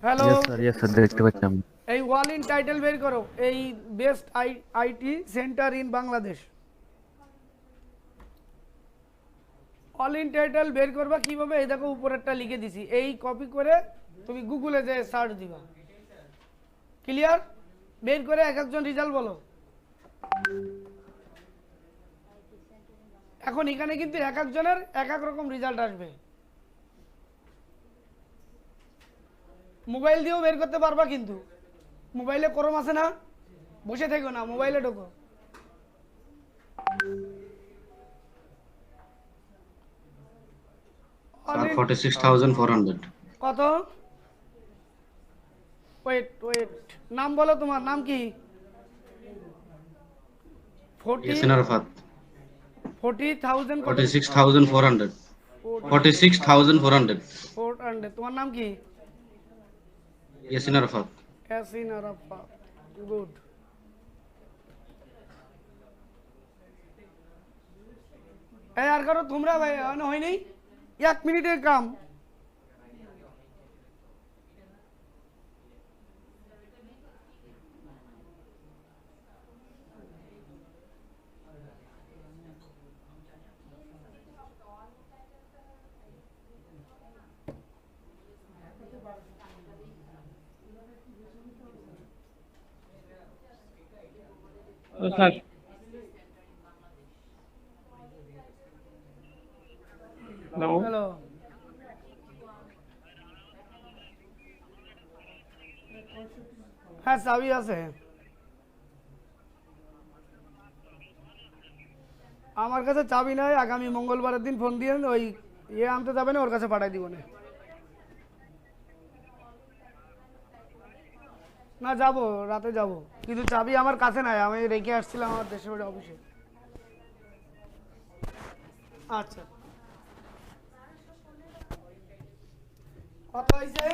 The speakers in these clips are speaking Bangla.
হ্যালো। ইয়েস স্যার দেখতে পাচ্ছি আমি। এই ওয়াল ইন টাইটেল বের করো, এই best IT centre in Bangladesh. All in title বের করবা কিভাবে? এই দেখো উপরেরটা লিখে দিছি, এই কপি করে তুমি গুগলে যে সার্চ দিবা। ক্লিয়ার? বের করে এক একজন রেজাল্ট বলো। এখন এখানে কিন্তু এক একজনের এক এক রকম রেজাল্ট আসবে। মোবাইল দিয়েও বের করতে পারবা, কিন্তু মোবাইলে ক্রোম আছে না, বসে থেকো না, মোবাইলে ঢোকো। 46,400। কত? ওয়েট ওয়েট, নাম বলো, তোমার নাম কি? 40 ইয়াসিন আরাফাত। 40,000 কত? 46,400। 46,400। 400। তোমার নাম কি? ইয়াসিন আরাফাত। ইয়াসিন আরাফা। গুড। এই আর কারো তোমরা ভাই হয়নি? 1 মিনিটের কাম। Sir hello. হ্যালো। হ্যাঁ, চাবি আছে আমার কাছে। চাবি নাই, আগামী মঙ্গলবারের দিন ফোন দিয়ে ওই আনতে যাবে না, ওর কাছে পাঠাই দিব না। না, যাবো, রাতে যাব, কিন্তু চাবি আমার কাছে নাই, আমি রেখে আসছিলাম আমার দেশের বাড়ি অফিসে। আচ্ছা, কত হয়েছে?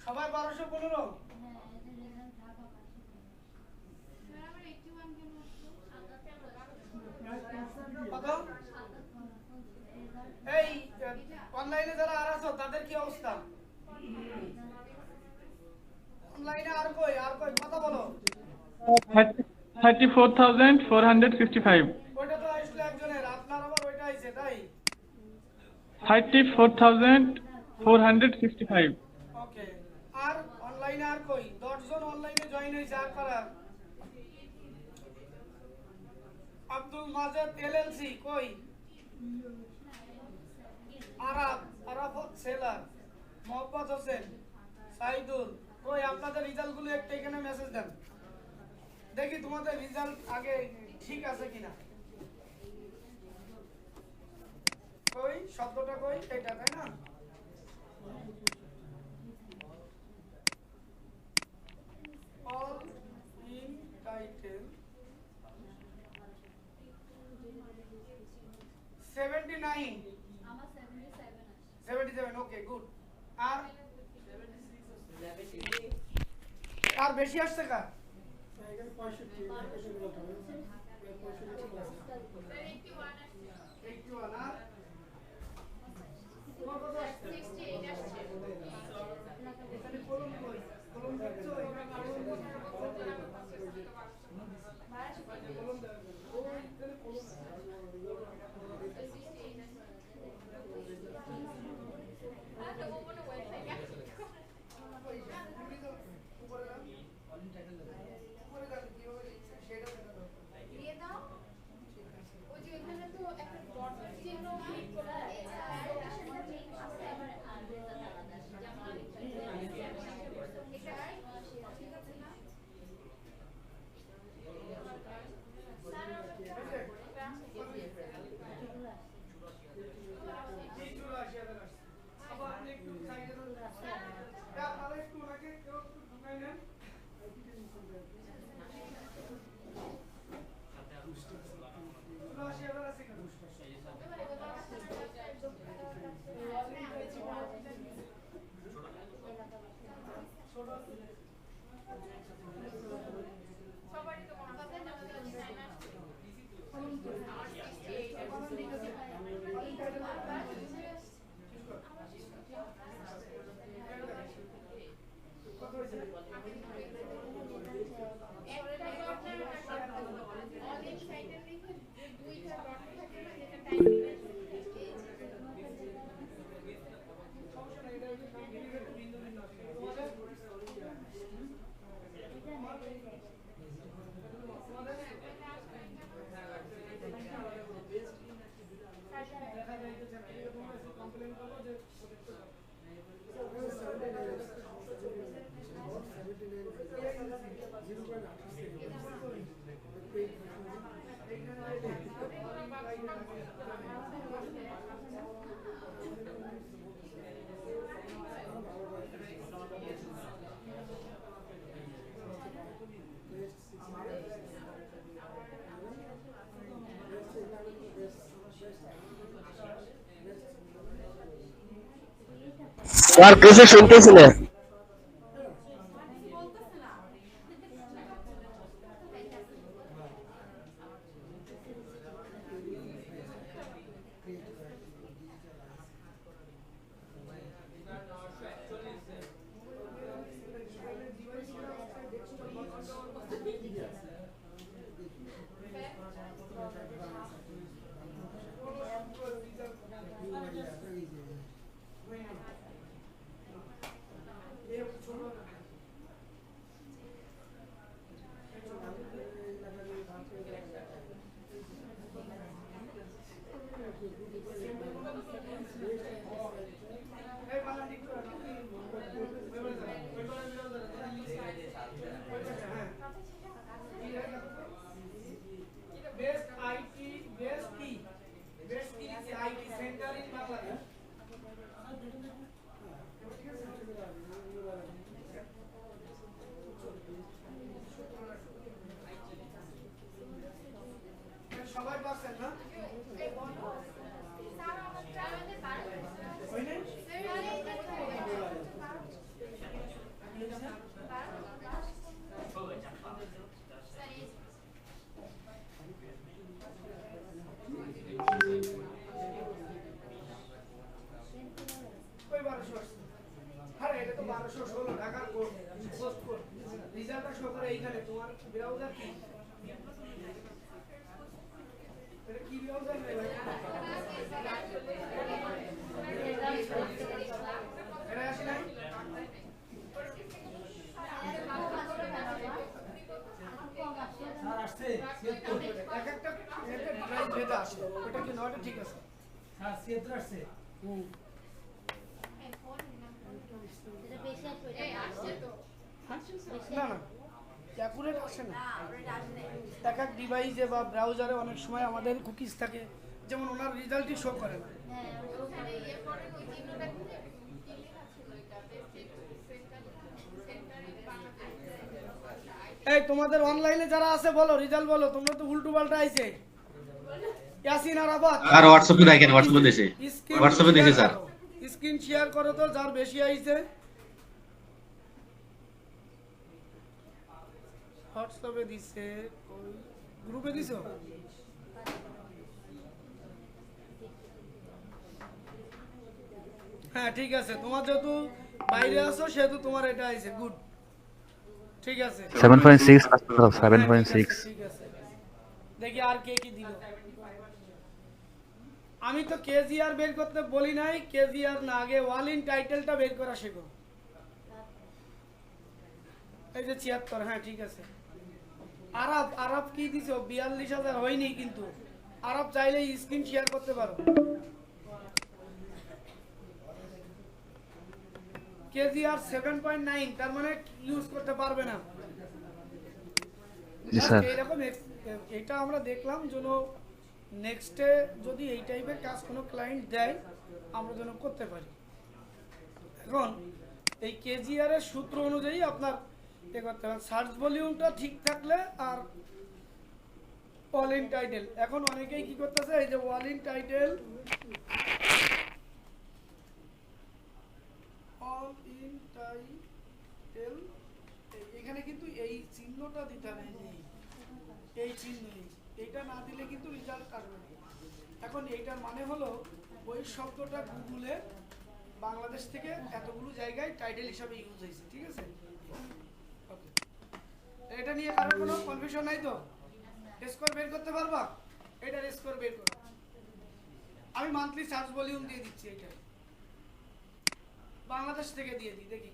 সবাই 1215। কত? এই অনলাইনে যারা আর আছো তাদের কি অবস্থা? অনলাইনে আর কই কথা বলো। 34,465। ওইটা তো আসলে একজনের, আপনার আবার ওইটা আইছে, তাই? 34,465। ওকে। আর অনলাইনে আর কই? 10 জন অনলাইনে জয়েন হয়েছে, আর কারা? আব্দুল মাজেদ এলএলসি কই? আরাফত সেলার, মোহাম্মদ হোসেন, সাইদুল কই? আপনাদের রেজাল্টগুলো একটু এখানে মেসেজ দেন, দেখি তোমাদের রেজাল্ট আগে ঠিক আছে কিনা। কই শব্দটা কই? এটা, তাই না? All in title 79, 77। Okay, good. আর আর বেশি আসছে কার? 81। আর তোমার কত আসছে? এখানে কলম কই? কলম দেখছো? এখানে কলম কই? কলম দেখো। ওই এখানে কলম আছে। কমপ্লেন করবো যে স্যার কিছু শুনতেছি না। Best IT best IT centre in Bangladesh. সবাই পাচ্ছেন না? ওই নেই? ওই 1200 আসছে। আরে এটা তো 1216 ঢাকার কোড, পোস্ট কোড। রিজাল্টটা শো করে এইখানে তোমার ব্রাউজার কি? এটা কি ব্রাউজার রে ভাই? এটা আসে নাই? এক একটা ডিভাইস ভেদে আসে। ওটা কি নয়টা ঠিক আছে? হ্যাঁ, সেটা আসছে। না না অ্যাকুরেট আসে না। এক এক ডিভাইসে বা ব্রাউজারে অনেক সময় আমাদের কুকিজ থাকে, যেমন ওনার রেজাল্টই শো করে না। এই তোমাদের অনলাইনে যারা আছে বলো, রেজাল্ট বলো। তোমরা তো উল্টো পাল্টা আইছে। ইয়াসিন আরাফাত আর হোয়াটসঅ্যাপে দেখেন, হোয়াটসঅ্যাপে দিছে, হোয়াটসঅ্যাপে দেখে স্যার। স্ক্রিন শেয়ার করো তো যার বেশি আইছে। হোয়াটসঅ্যাপে দিছে, ওই গ্রুপে দিছো? হ্যাঁ ঠিক আছে, তোমার যেহেতু বাইরে আছো সেহেতু তোমার এটা আইছে, গুড। ঠিক আছে 7.6 হ্যাঁ, 7.6 ঠিক আছে। দেখি আর কে কি দিল। আমি তো কেজিআর বের করতে বলি নাই, কেজিআর না, আগে ওয়াল ইন টাইটেলটা বের করা শেখো। এই যে 76, হ্যাঁ ঠিক আছে। আরব কি দিছো? 42,000 হয়নি কিন্তু। আরব চাইলে স্ক্রিন শেয়ার করতে পারো। কেজিআর 7.9, তার মানে ইউজ করতে পারবে না। জি স্যার। এইরকম এটা আমরা দেখলাম যেন নেক্সটে যদি এই টাইপের কাজ কোনো ক্লায়েন্ট দেয় আমরা যেন করতে পারি। এখন এই কেজিআর এর সূত্র অনুযায়ী আপনার এ করতে হবে, সার্চ ভলিউমটা ঠিক থাকলে আর অল ইন টাইটেল। এখন অনেকেই কি করতেছে, এই যে all in title, all in title, এখানে কিন্তু এই চিহ্নটা দিতে হবে, এই চিহ্ন, এইটা না দিলে কিন্তু রেজাল্ট আসবে না। এখন এইটার মানে হলো ওই শব্দটা গুগলে বাংলাদেশ থেকে এতগুলো জায়গায় টাইটেল হিসাবে ইউজ হয়েছে, ঠিক আছে? এটা নিয়ে কারোর কোনো কনফিউশন নাই তো? স্কোর বের করতে পারবা? এটার স্কোর বের করো। আমি মান্থলি সার্চ ভলিউম দিয়ে দিচ্ছি, এটা বাংলাদেশ থেকে দিয়ে দিই, দেখি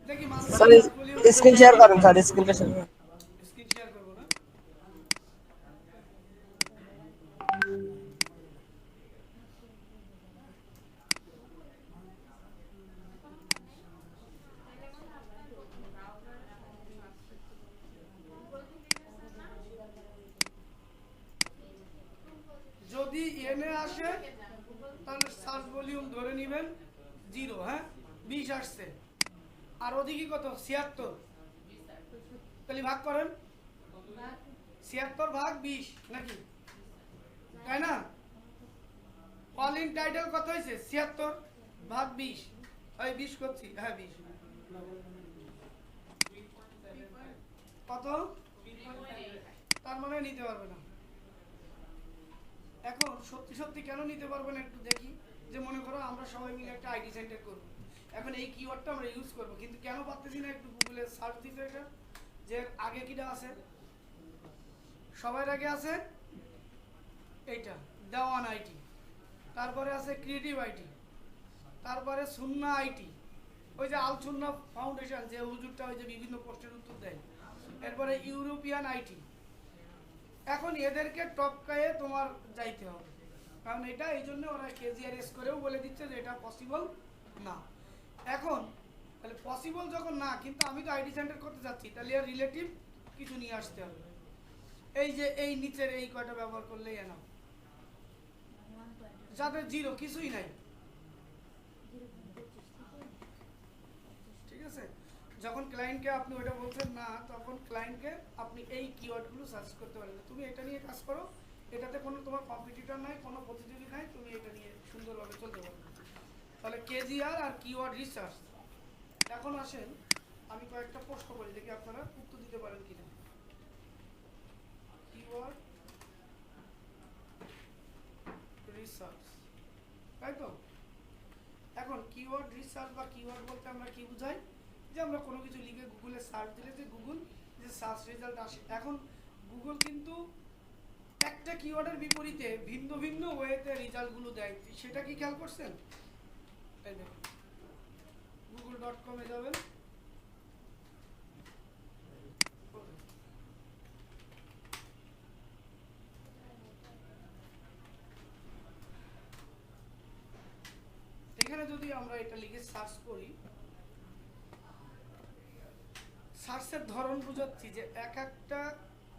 দেখি স্যার স্ক্রিন শেয়ার করেন, স্যার স্ক্রিনটা শেয়ার করেন। স্ক্রিন শেয়ার করবো না। এনে আসে তাহলে সার্চ ভলিউম ধরে নেবেন 0, হ্যাঁ 20 আসছে, আর ওদিকে কত 76, তাহলে ভাগ করেন 76 ভাগ 20 নাকি, তাই না? কলিং টাইটেল কত হয়েছে 76 ভাগ 20, ওই 20 করছি, হ্যাঁ 20 কত, তার মানে নিতে পারবে না। এখন সত্যি সত্যি কেন নিতে পারবে না একটু দেখি। যে মনে করো আমরা সবাই মিলে একটা আইডি সেন্টার করব, এখন এই কিওয়ার্ডটা আমরা ইউজ করব, কিন্তু কেন পারতেছি না, একটু গুগলে সার্চ দিতে, এটা যে আগে কিটা আছে, সবার আগে আছে এইটা দেওয়ান আইটি, তারপরে আছে ক্রিয়েটিভ আইটি, তারপরে সুন্না আইটি, ওই যে আল সুন্না ফাউন্ডেশন যে হুজুরটা ওই যে বিভিন্ন পোস্টের উত্তর দেয়, এরপরে ইউরোপিয়ান আইটি। এখন এদেরকে টপকায়ে তোমার যাইতে হবে, কারণ এটা এই জন্য ওরা কেজিআরএস করেও বলে দিচ্ছে যে এটা পসিবল না। এখন তাহলে পসিবল যখন না, কিন্তু আমি তো আইডি সেন্টার করতে যাচ্ছি, তাহলে এর রিলেটিভ কিছু নিয়ে আসতে হবে। এই যে এই নিচের এই কয়টা ব্যবহার করলেই এনাফ, যাদের 0 কিছুই নাই, ঠিক আছে? যখন ক্লায়েন্টকে আপনি ওটা বলছেন না, তখন ক্লায়েন্টকে আপনি এই কিওয়ার্ডগুলো সার্চ করতে পারেন, তুমি এটা নিয়ে কাজ করো, এটাতে কোনো তোমার কম্পিটিটর নাই, কোনো প্রতিযোগী নাই, তুমি এটা নিয়ে সুন্দরভাবে চলতে পারবে। তাহলে কেজিআর আর কিওয়ার্ড রিসার্চ। এখন আসেন আমি কয়েকটা প্রশ্ন করি, দেখি আপনারা উত্তর দিতে পারেন কিনা। কিওয়ার্ড রিসার্চ, তাই তো? এখন কিওয়ার্ড রিসার্চ বা কিওয়ার্ড বলতে আমরা কি বুঝাই, যে আমরা কোনো কিছু লিখে গুগলে সার্চ দিলে যে গুগল যে সার্চ রেজাল্ট আসে। এখন গুগল কিন্তু একটা কিওয়ার্ডের বিপরীতে ভিন্ন ভিন্ন ওয়েতে রেজাল্টগুলো দেয়, সেটা কি খেয়াল করছেন? এই দেখুন google.com-এ যাবেন, এখানে যদি আমরা এটা লিখে সার্চ করি, সার্চের ধরন বুঝাচ্ছি যে এক একটা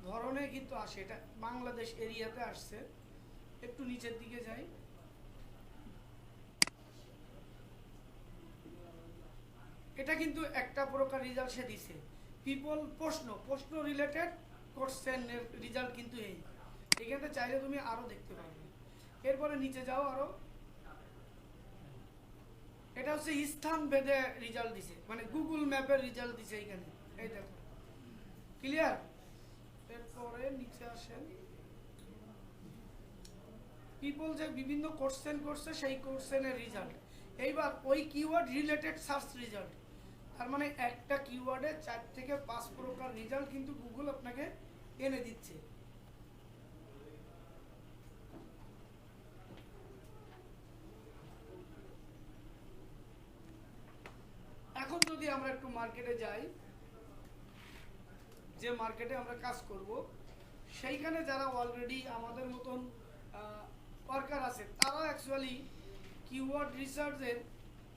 ধরনে কিন্তু আসে, এটা বাংলাদেশ এরিয়াতে আসছে। একটু নিচের দিকে যাই, এটা কিন্তু একটা প্রকার রেজাল্ট সে দিছে, পিপল প্রশ্ন রিলেটেড কোশ্চেনের রেজাল্ট কিন্তু এই, এখানে চাইলে তুমি আরো দেখতে পারবে। এরপরে নিচে যাও আরো, এটা হচ্ছে স্থান ভেদে রেজাল্ট দিছে, মানে গুগল ম্যাপের রেজাল্ট দিছে এখানে, এই দেখো ক্লিয়ার। এরপরে নিচে আসেন, পিপল যে বিভিন্ন কোশ্চেন করছে সেই কোশ্চেনের রেজাল্ট, এইবার ওই কিওয়ার্ড রিলেটেড সার্চ রেজাল্ট, তার মানে একটা কিওয়ার্ডে 4 থেকে 5 প্রকার রেজাল্ট কিন্তু গুগল আপনাকে এনে দিচ্ছে। এখন যদি আমরা একটু মার্কেটে যাই, যে মার্কেটে আমরা কাজ করব, সেইখানে যারা অলরেডি আমাদের মতন ওয়ার্কার আছে, তারা অ্যাকচুয়ালি কিওয়ার্ড রিসার্চের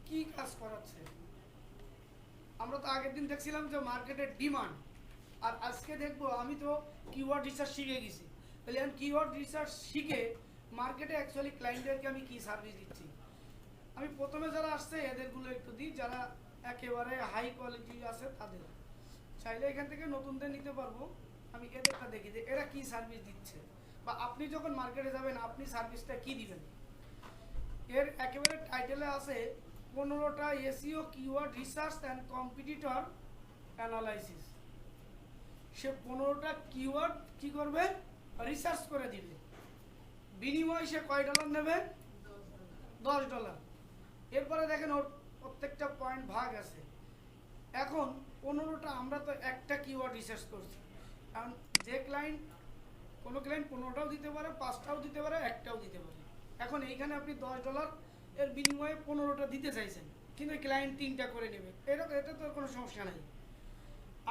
কি কাজ করাচ্ছে। আমরা তো আগের দিন দেখছিলাম যে মার্কেটের ডিমান্ড, আর আজকে দেখবো, আমি তো কিওয়ার্ড রিসার্চ শিখে গেছি, তাহলে আমি কিওয়ার্ড রিসার্চ শিখে মার্কেটে অ্যাকচুয়ালি ক্লায়েন্টদেরকে আমি কি সার্ভিস দিচ্ছি। আমি প্রথমে যারা আসছে এদেরগুলো একটু দিই, যারা একেবারে হাই কোয়ালিটি আছে তাদের, চাইলে এখান থেকে নতুনদের নিতে পারবো। আমি এদেরটা দেখি যে এরা কি সার্ভিস দিচ্ছে, বা আপনি যখন মার্কেটে যাবেন আপনি সার্ভিসটা কি দিবেন। এর একেবারে টাইটেলে আছে 15টা SEO keyword research and competitor analysis. সে 15টা কিওয়ার্ড কি করবে, রিসার্চ করে দিবে, বিনিময়ে সে কয় ডলার নেবে, $10। এরপরে দেখেন ওর প্রত্যেকটা পয়েন্ট ভাগ আছে। এখন 15টা, আমরা তো একটা কিওয়ার্ড রিসার্চ করছি, কারণ যে ক্লায়েন্ট, কোনো ক্লায়েন্ট 15টাও দিতে পারে, 5টাও দিতে পারে, একটাও দিতে পারে। এখন এইখানে আপনি $10 এর বিনিময়ে 15টা দিতে চাইছেন, কিন্তু ক্লায়েন্ট 3টা করে নেবে, এটা তো কোনো সমস্যা নেই।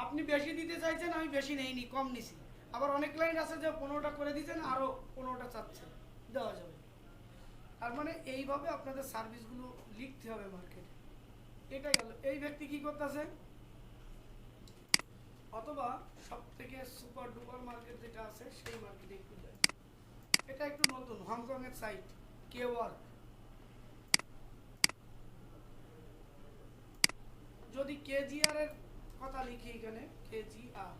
আপনি বেশি দিতে চাইছেন, আমি বেশি নেইনি, কম নিছি। আবার অনেক ক্লায়েন্ট আছে যে 15টা করে দিচ্ছেন, আরও 15টা চাচ্ছে, দেওয়া যাবে। তার মানে এইভাবে আপনাদের সার্ভিসগুলো লিখতে হবে মার্কেটে। এটাই গেল। এই ব্যক্তি কি করতেছে, অথবা সব থেকে সুপার ডুপার মার্কেট যেটা আছে সেই মার্কেটে একটু যায়, এটা একটু নতুন হংকং এর সাইট কে ওয়ার্ক। যদি কেজিআর এর কথা লিখি এখানে কেজিআর,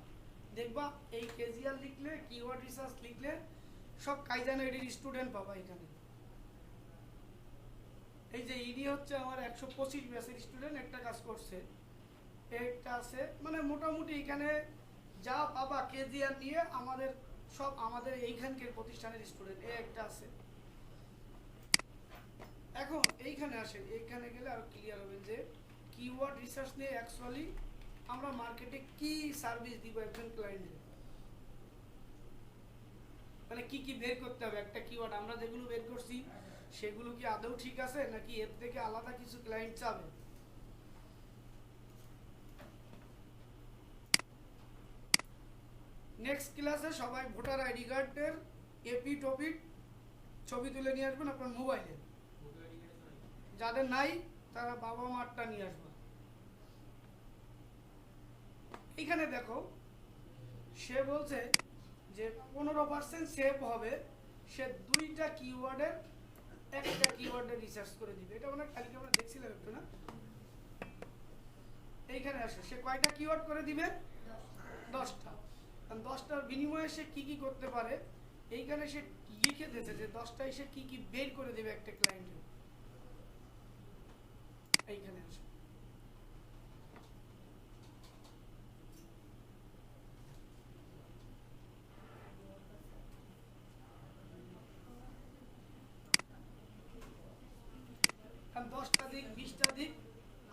দেখবা এই কেজিআর লিখলে কিওয়ার্ড রিসার্চ লিখলে সব কাইজান এডির স্টুডেন্ট পাবা এখানে। এই যে ইডি হচ্ছে আমার 125 ব্যাচের স্টুডেন্ট একটা কাজ করছে, একটা আছে, মানে মোটামুটি এখানে যা পাবা কেজিআর নিয়ে আমাদের সব আমাদের এইখানকার প্রতিষ্ঠানের স্টুডেন্ট একটা আছে। এখন এইখানে আসেন, এইখানে গেলে আরো ক্লিয়ার হবে যে কিওয়ার্ড রিসার্চ নিয়ে অ্যাকচুয়ালি আমরা মার্কেটে কি সার্ভিস দিব একজন ক্লায়েন্টকে, মানে কি কি বের করতে হবে একটা কিওয়ার্ড। আমরা যেগুলো বের করছি সেগুলো কি আদৌ ঠিক আছে নাকি এর থেকে আলাদা কিছু ক্লায়েন্ট চাবে। নেক্সট ক্লাসে সবাই ভোটার আইডি কার্ডের এপি টপিক ছবি তুলে নিয়ে আসবেন আপনার মোবাইলে, যাদের নাই তারা বাবা মারটা নিয়ে আসবে। এখানে দেখো সে বলছে যে 15% সেভ হবে, সে 2টা কিওয়ার্ডের একটা কিওয়ার্ডের রিসার্চ করে দিবে। এটা মানে কালকে আমরা দেখছিলাম একটু না, এইখানে আসে সে কয়টা কিওয়ার্ড করে দিবে, 10টা। 10টার বিনিময়ে সে কি কি করতে পারে এইখানে সে লিখে দিয়েছে যে 10টায় সে কি কি বের করে দেবে একটা ক্লায়েন্টের। এইখানে আসে কারণ 10টা দিক 20টা দিক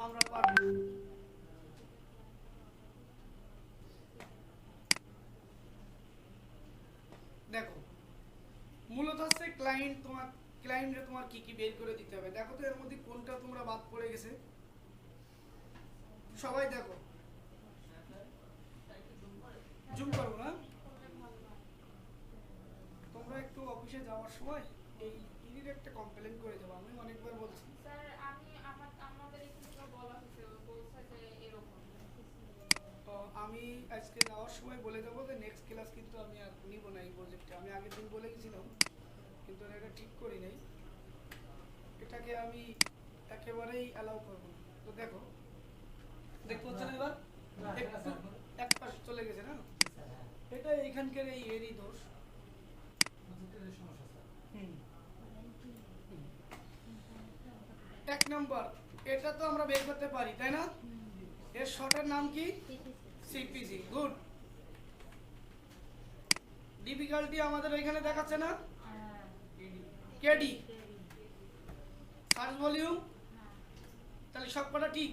আমরা পারবো। দেখো মূলত হচ্ছে ক্লায়েন্ট তোমার কি কি বের করে দিতে হবে। দেখো তো এর মধ্যে কোনটা তোমরা বাদ পড়ে গেছে, সবাই দেখো জুম করো না। তোমরা একটু অফিসে যাওয়ার সময় এই ইডির একটা কমপ্লেইন করে দেবো, আমি অনেকবার বলছি। স্যার আমাদের এখানে বলা হয়েছে বলছে যে এরকম। তো আমি আজকে যাওয়ার সময় বলে দেবো যে নেক্সট ক্লাস কিন্তু আমি আর নিব না এই প্রজেক্টে। আমি আগের দিন বলে গেছিলাম কিন্তু এটা ঠিক করি নাই, এটাকে আমি একেবারেই অ্যালাউ করবো না। তো দেখো দেখতে পাচ্ছেন এবার একটু এক পাশে চলে গেছে না, এটা এইখানকার এই এরই দোষ। এক নম্বর এটা তো আমরা বের করতে পারি তাই না, এর শর্টের নাম কি সিপিসি। গুড। ডিফিকাল্টি আমাদের এখানে দেখাচ্ছে না কেডি, সার্চ ভলিউম, তাহলে সবকটা ঠিক।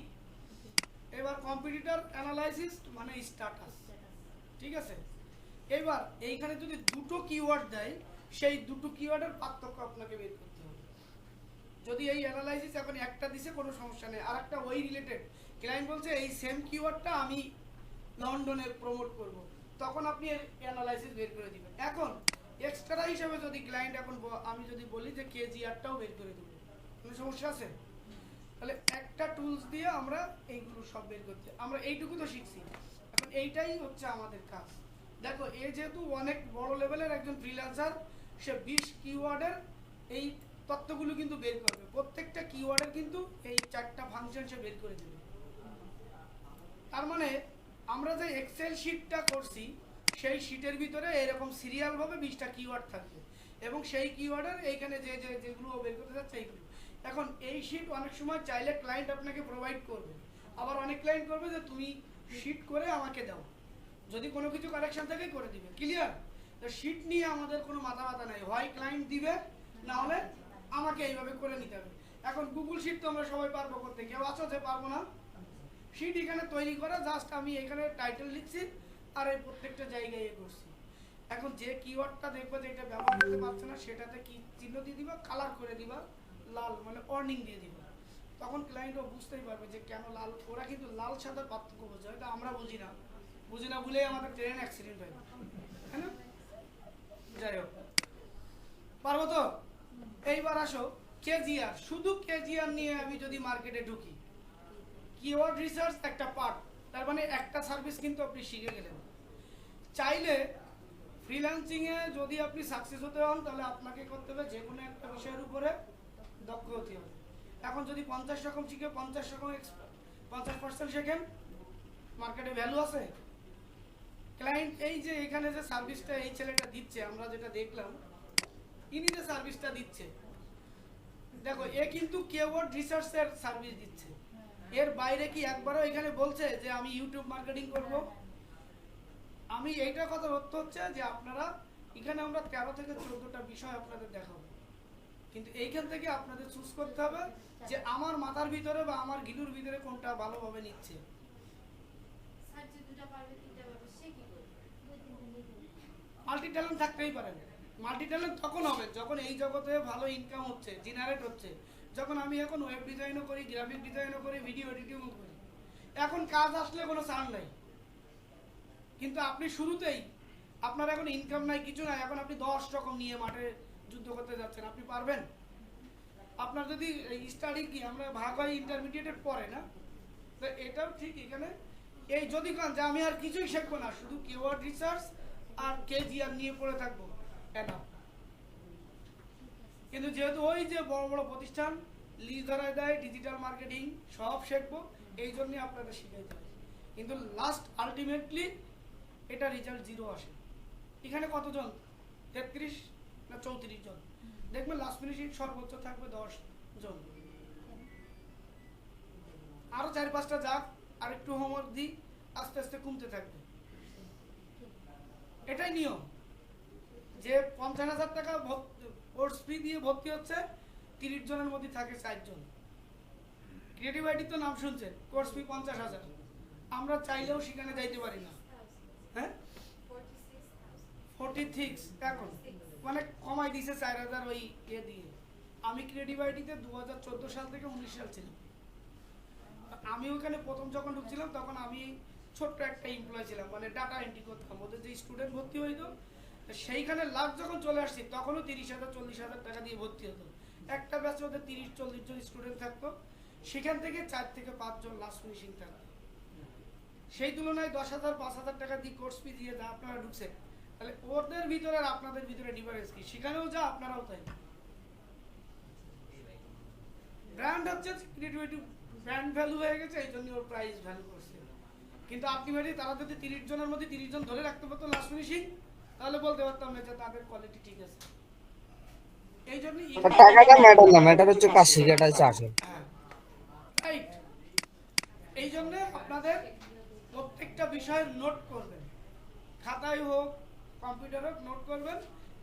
এবার কম্পিটিটর অ্যানালাইসিস মানে স্ট্যাটাস, ঠিক আছে। এবার এইখানে যদি দুটো কিওয়ার্ড দেয় সেই দুটো কিওয়ার্ডের পার্থক্য আপনাকে বের করতে হবে। যদি এই অ্যানালাইসিস এখন একটা দিছে কোনো সমস্যা নেই, আর একটা ওই রিলেটেড ক্লায়েন্ট বলছে এই সেম কিওয়ার্ডটা আমি লন্ডনে প্রমোট করব, তখন আপনি এর অ্যানালাইসিস বের করে দিবেন। এখন এক্সট্রা হিসেবে যদি ক্লায়েন্ট এখন আমি যদি বলি যে কেজিআরটাও বের করে দেবো, কোনো সমস্যা আছে? তাহলে একটা টুলস দিয়ে আমরা এইগুলো সব বের করতে, আমরা এইটুকু তো শিখছি, এখন এইটাই হচ্ছে আমাদের কাজ। দেখো এ যেহেতু অনেক বড় লেভেলের একজন ফ্রিল্যান্সার, সে 20 কিওয়ার্ডের এই তথ্যগুলো কিন্তু বের করবে, প্রত্যেকটা কিওয়ার্ডের কিন্তু এই 4টা ফাংশন সে বের করে দেবে। তার মানে আমরা যে এক্সেল শিটটা করছি সেই শিটের ভিতরে এরকম সিরিয়ালভাবে 20টা কিওয়ার্ড থাকবে এবং সেই কিওয়ার্ডের এইখানে যেগুলো বের করতে যাচ্ছে এইগুলো। এখন এই শিট অনেক সময় চাইলে ক্লায়েন্ট আপনাকে প্রোভাইড করবে, আবার অনেক ক্লায়েন্ট করবে যে তুমি শিট করে আমাকে দাও, যদি কোনো কিছু কারেকশন থাকে করে দিবে। ক্লিয়ার? তো শিট নিয়ে আমাদের কোনো মাথা ব্যথা নাই, হয় ক্লায়েন্ট দিবে না হলে আমাকে এইভাবে করে নিতে হবে। এখন গুগল শিট তো আমরা সবাই পারবো করতে, কেউ আছো যে পারবো না? শিট এখানে তৈরি করা, জাস্ট আমি এখানে টাইটেল লিখছি আর এই প্রত্যেকটা জায়গায় করছি। এখন যে কিওয়ার্ডটা দেখবো যে এটা ব্যবহার করতে পারছে না সেটাতে কি চিহ্ন দিয়ে দিবা, কালার করে দিবা লাল, মানে ওয়ার্নিং দিয়ে দিবা, তখন ক্লায়েন্টও বুঝতেই পারবে যে কেন লাল। ওরা কিন্তু লাল সাদার পার্থক্য বোঝে, এটা আমরা বুঝি না বলেই আমাদের ট্রেন অ্যাক্সিডেন্ট হয়, তাই না? যাই হোক, পারবো তো? এইবার আসো কেজিআর, শুধু কেজিআর নিয়ে আমি যদি মার্কেটে ঢুকি, কিওয়ার্ড রিসার্চ একটা পার্ট, তার মানে একটা সার্ভিস কিন্তু আপনি শিখে গেলেন। চাইলে ফ্রিল্যান্সিং এ যদি আপনি সাকসেস হতে হন তাহলে আপনাকে করতে হবে যে কোনো একটা বিষয়ের উপরে দক্ষ হতে হবে। এখন যদি 50 রকম শিখে 50 রকম 50% শেখেন, মার্কেটে ভ্যালু আছে। ক্লায়েন্ট এই যে এখানে যে সার্ভিসটা এই ছেলেটা দিচ্ছে, আমরা যেটা দেখলাম, ইনি যে সার্ভিসটা দিচ্ছে, দেখো এ কিন্তু কিওয়ার্ড রিসার্চের সার্ভিস দিচ্ছে। এর বাইরে কি একবারও এখানে বলছে যে আমি ইউটিউব মার্কেটিং করব? আমি এইটা কথা অর্থ হচ্ছে যে আপনারা এখানে আমরা 13 থেকে 14টা বিষয় আপনাদের দেখাবো, কিন্তু এইখান থেকে আপনাদের চুজ করতে হবে যে আমার মাথার ভিতরে বা আমার গিলুর ভিতরে কোনটা ভালোভাবে নিচ্ছে। স্যার যে দুটো পারবে তিনটা পারবে সে কি করবে? মাল্টি ট্যালেন্ট থাকতেই পারেন। মাল্টি ট্যালেন্ট তখন হবে যখন এই জগতে ভালো ইনকাম হচ্ছে, জেনারেট হচ্ছে, যখন আমি এখন ওয়েব ডিজাইনও করি, গ্রাফিক ডিজাইনও করি, ভিডিও এডিটিংও করি। এখন কাজ আসলে কোনো সার নাই, কিন্তু আপনি শুরুতেই আপনার এখন ইনকাম নাই, কিছু নাই, এখন আপনি 10 রকম নিয়ে মাঠে যুদ্ধ করতে যাচ্ছেন, আপনি পারবেন? আপনার যদি স্টাডি কি আমরা ভাগ হয় ইন্টারমিডিয়েটের পরে না, তো এটাও ঠিক। এখানে এই যদি কান যে আমি আর কিছুই শিখবো না, শুধু কিওয়ার্ড রিসার্চ আর কেজিআর নিয়ে পড়ে থাকবো, এটা কিন্তু যেহেতু ওই যে বড় বড় প্রতিষ্ঠান লিজ ধরায় দেয়, ডিজিটাল মার্কেটিং সব শিখবো, এই জন্যই আপনাদের শিখাইতে হয়। কিন্তু লাস্ট আলটিমেটলি এটা রেজাল্ট 0 আসে। এখানে কতজন? 33 না 34 জন। দেখবেন লাস্ট ফিনিশিং সর্বোচ্চ থাকবে 10 জন। আরো 4-5টা যাক, আর একটু হোমওয়ার্ক দিই, আস্তে আস্তে কমতে থাকবে। এটাই নিয়ম যে 50,000 টাকা কোর্স ফি দিয়ে ভর্তি হচ্ছে, 30 জনের মধ্যে থাকে 4 জন। ক্রিয়েটিভ আইডি তো নাম শুনছেন, কোর্স ফি 50,000। আমরা চাইলেও সেখানে যাইতে পারি না। হ্যাঁ 46 এখন মানে কমাই দিয়েছে 4,000 ওই ইয়ে দিয়ে। আমি ক্রিয়েটিভ আইডিতে 2014 সাল থেকে 19 সাল ছিলাম। আমি ওখানে প্রথম যখন ঢুকছিলাম তখন আমি ছোট্ট একটা এমপ্লয় ছিলাম, মানে ডাটা এন্ট্রি করতাম। ওদের যে স্টুডেন্ট ভর্তি হইতো সেইখানে লাস্ট যখন চলে আসছি তখনও 30,000-40,000 টাকা দিয়ে ভর্তি হতো। একটা ব্যাচে ওদের 30-40 জন স্টুডেন্ট থাকতো, সেখান থেকে 4 থেকে 5 জন লাস্ট ফিনিশিং থাকতো। সেই তুলনায় 10,000-5,000 টাকা দিয়ে কোর্স ফি দিয়ে যা আপনারা ঢুকছে, তাহলে ওদের ভিতরে আর আপনাদের ভিতরে ডিফারেন্স কি? সেখানেও যা আপনারাও তাই। ব্র্যান্ড হচ্ছে ক্রিয়েটিভিটি, ব্র্যান্ড ভ্যালু হয়ে গেছে, এই জন্য ওর প্রাইস ভ্যালু করছে। কিন্তু আলটিমেটলি তারা যদি 30 জনের মধ্যে 30 জন ধরে রাখতে পারতো লাস্ট ফিনিশিং, তাহলে বলতে পারতাম না যে তাদের কোয়ালিটি ঠিক আছে। এই জন্যই টাকাটা ম্যাটার না, ম্যাটার হচ্ছে কাজ শেখাটা হচ্ছে আসল। রাইট। এই জন্য আপনাদের প্রত্যেকটা বিষয় নোট করবেন, খাতায় হোক কম্পিউটার হোক, নোট করবেন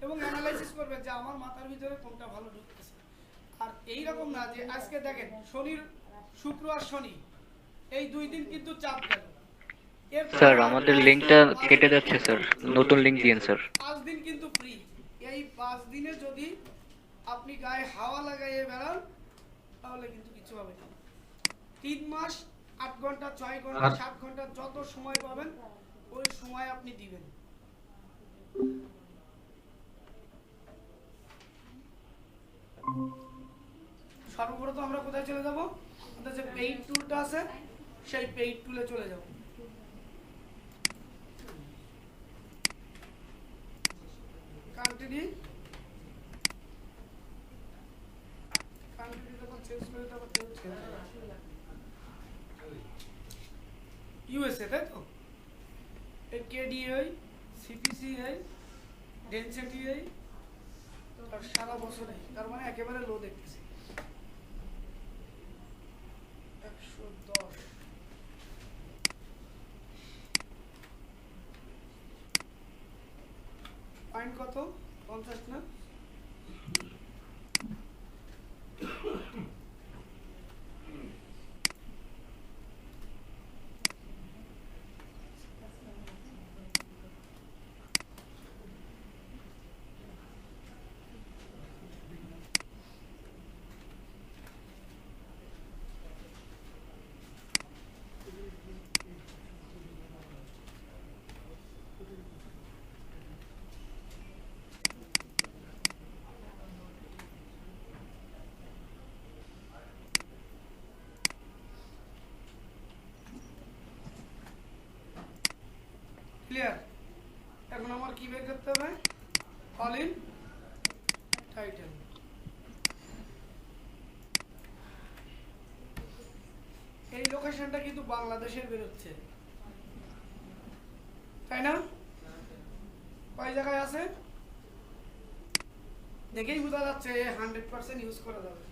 এবং অ্যানালাইসিস করবেন যে আমার মাথার ভিতরে কোনটা ভালো ঢুকতেছে। আর এই রকম না যে আজকে দেখেন শনির শুক্র আর শনি এই 2 দিন কিন্তু চাপ গেল। স্যার আমাদের লিংকটা কেটে যাচ্ছে স্যার, নতুন লিংক দিন স্যার। 5 দিন কিন্তু ফ্রি। এই 5 দিনে যদি আপনি গায়ে হাওয়া লাগাইয়ে বেড়ান তাহলে কিন্তু কিছু হবে না। 3 মাস 8 ঘন্টা 6 ঘন্টা 7 ঘন্টা যত সময় পাবেন ওই সময় আপনি দিবেন। সর্বপ্রথম আমরা কোথায় চলে যাব? আমাদের যে পেইড টুলটা আছে সেই পেইড টুলে চলে যাব। কন্টিনিউ যখন চেঞ্জ করে তখন ইউএসএ, তাই তো? এই কেডিআই, সিপিসিআই, ডেনসিটিআই আর সারা বছরে, তার মানে একেবারে লো দেখতেছি 110। পয়েন্ট কত? 50 না? কি বের করতে হবে? All in title. এই লোকেশনটা কিন্তু বাংলাদেশের বেরোচ্ছে, তাই না? কয় জায়গায় আছে দেখেই বোঝা যাচ্ছে 100% ইউজ করা যাবে।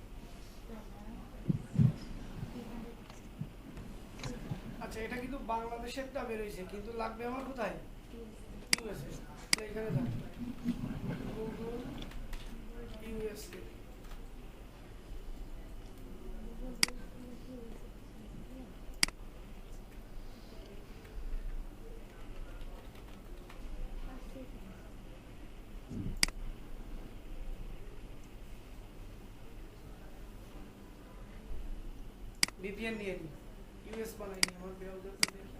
আচ্ছা, এটা কিন্তু বাংলাদেশেরটা বেরোইছে, কিন্তু লাগবে আমার কোথায়? ইউএসএ। এখানে যান, গুগল ইউএসএ। ভিপিএন নিয়ে নিই, ইউএস বানাইনি, আমার ব্রাউজার তো দেখি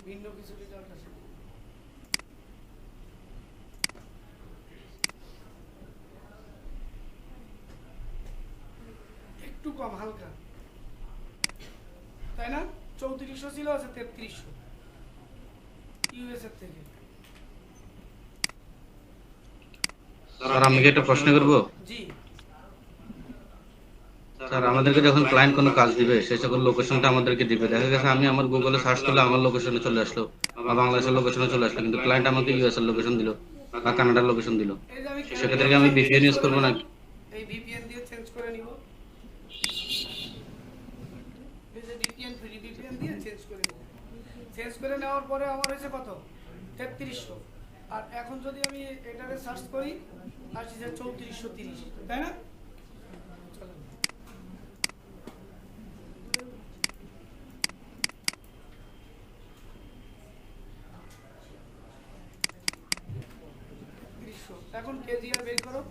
ভিন্ন কিছু রেজাল্ট আছে। একটু কম, হালকা, তাই না? 3400 ছিল, আছে 3300 ইউএস এর থেকে। স্যার আমি কি একটা প্রশ্ন করব? জি, স্যার আমাদেরকে যখন ক্লায়েন্ট কোনো কাজ দিবে সেই সকল লোকেশনটা আমাদেরকে দিবে, দেখা গেছে আমি আমার গুগলে সার্চ করলে আমার লোকেশনে চলে আসলো বা বাংলাদেশের লোকেশনে চলে আসলো, কিন্তু ক্লায়েন্ট আমাকে ইউএস এর লোকেশন দিল বা কানাডার লোকেশন দিল, এই যে আমি সেক্ষেত্রে কি আমি ভিপিএন ইউজ করবো নাকি? এই ভিপিএন দিয়ে চেঞ্জ করে নিব, এই যে ভিপিএন ফ্রি ভিপিএন দিয়ে চেঞ্জ করে নিব। চেঞ্জ করে নেওয়ার পরে আমার হয়েছে কত? 3300। আর এখন যদি আমি এটারে সার্চ করি আসছে 3430, তাই না? চলেন। এখন কেজি আর বের করো।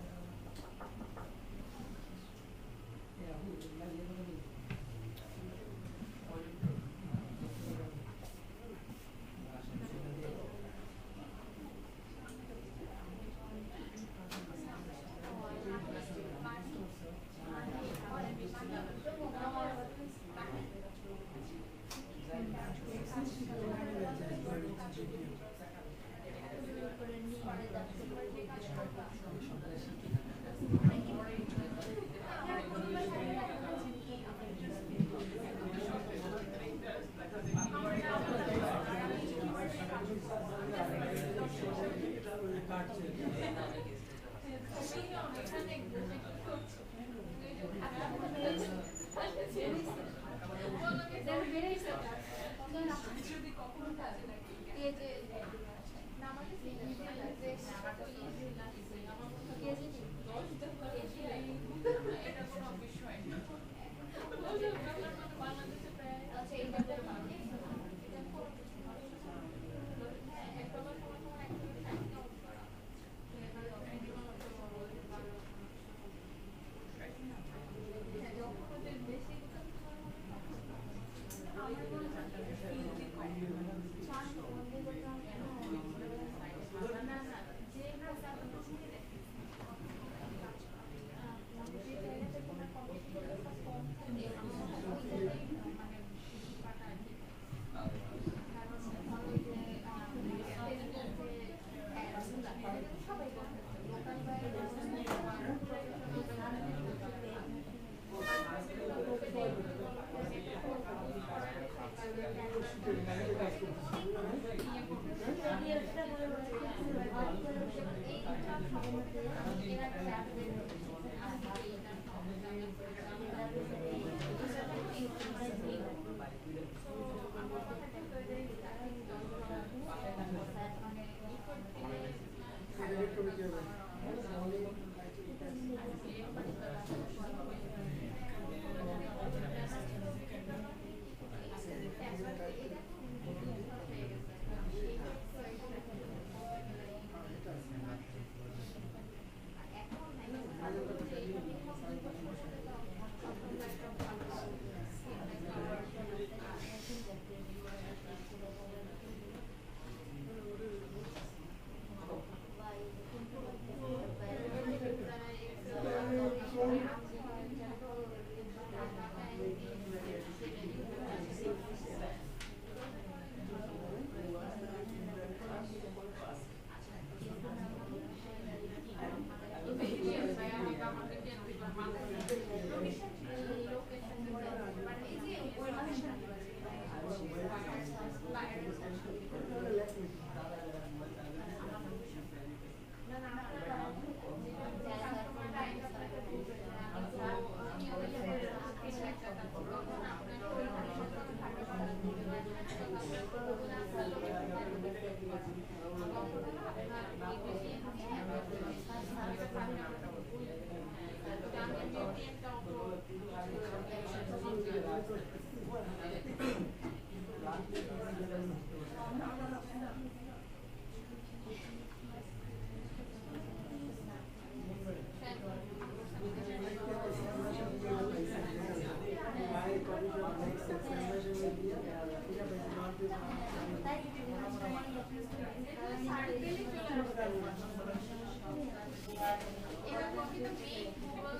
এরকম কিন্তু মেইন গুগল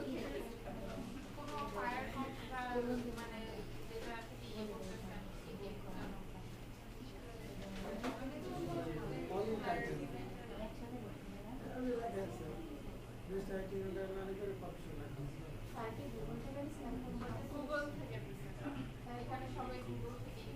কোনো ফায়ারফক্স বা মানে যেটা থেকে ইয়ে করতেছেন গুগল থেকে এখানে সবাই গুগল থেকে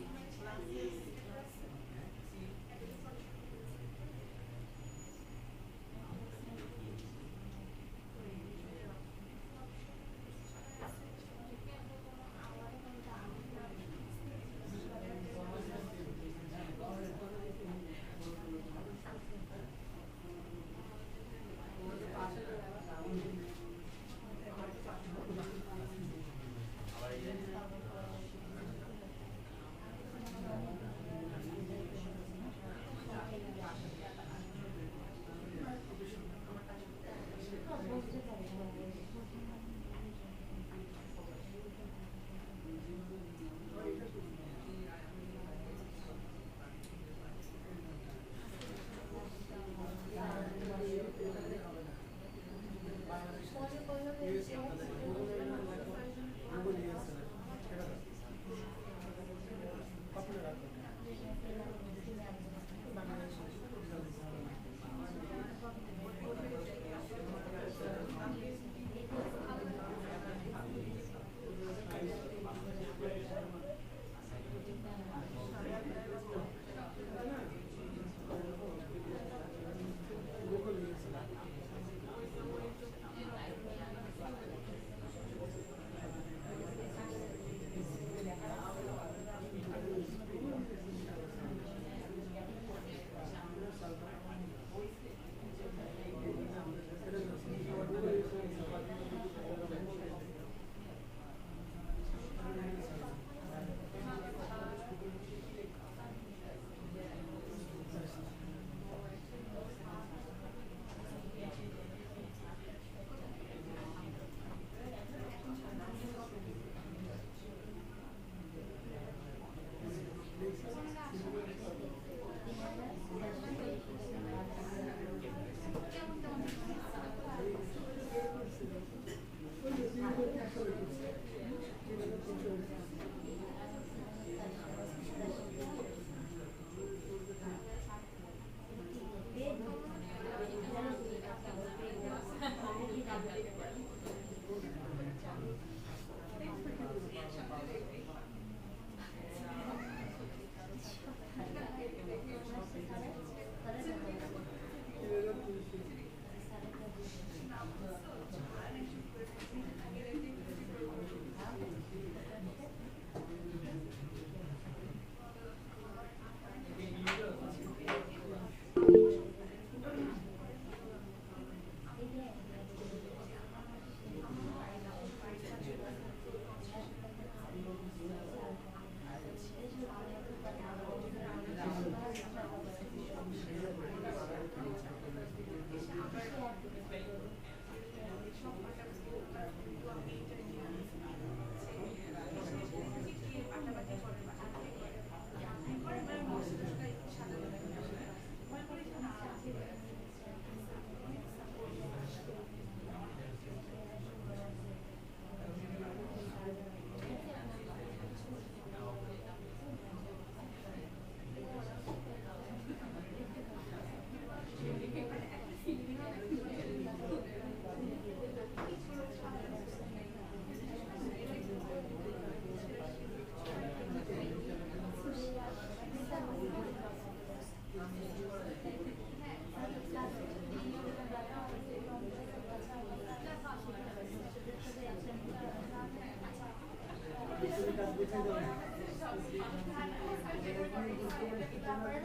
তারপরে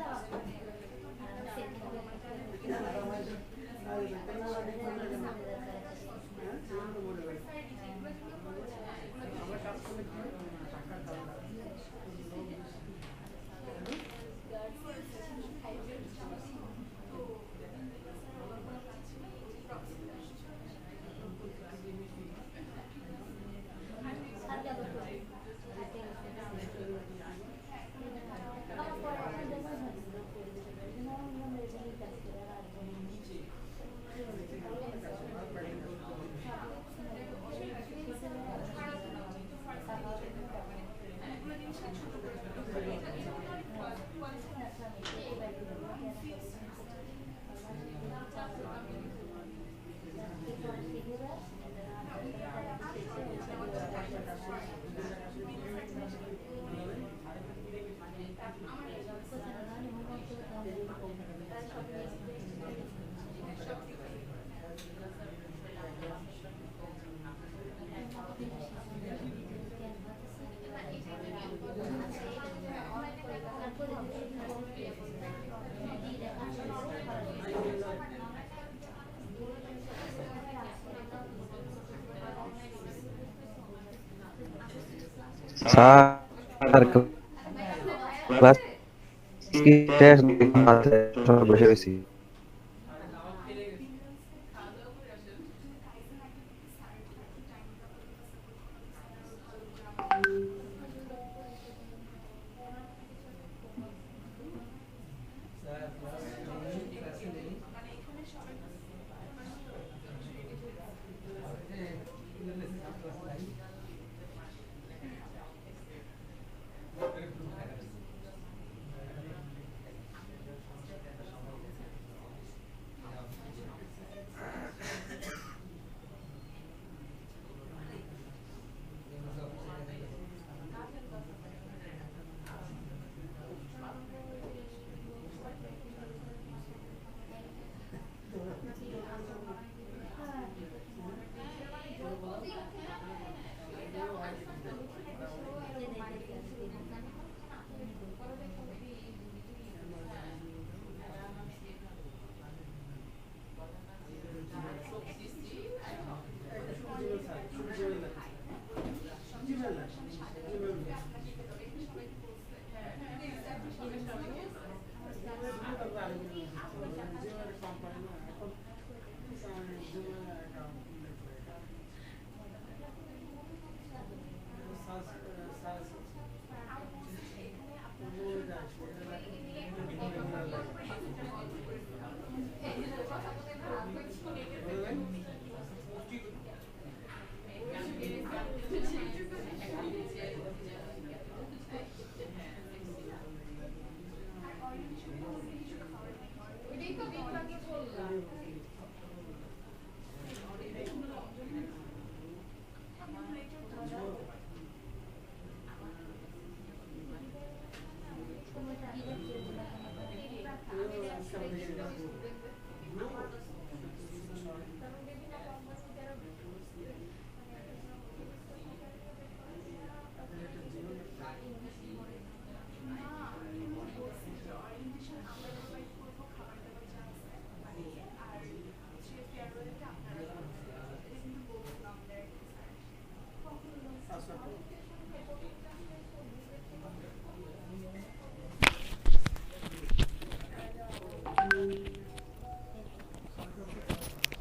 স্যার ক্লাস কি টেস্ট আছে সব বসে গেছি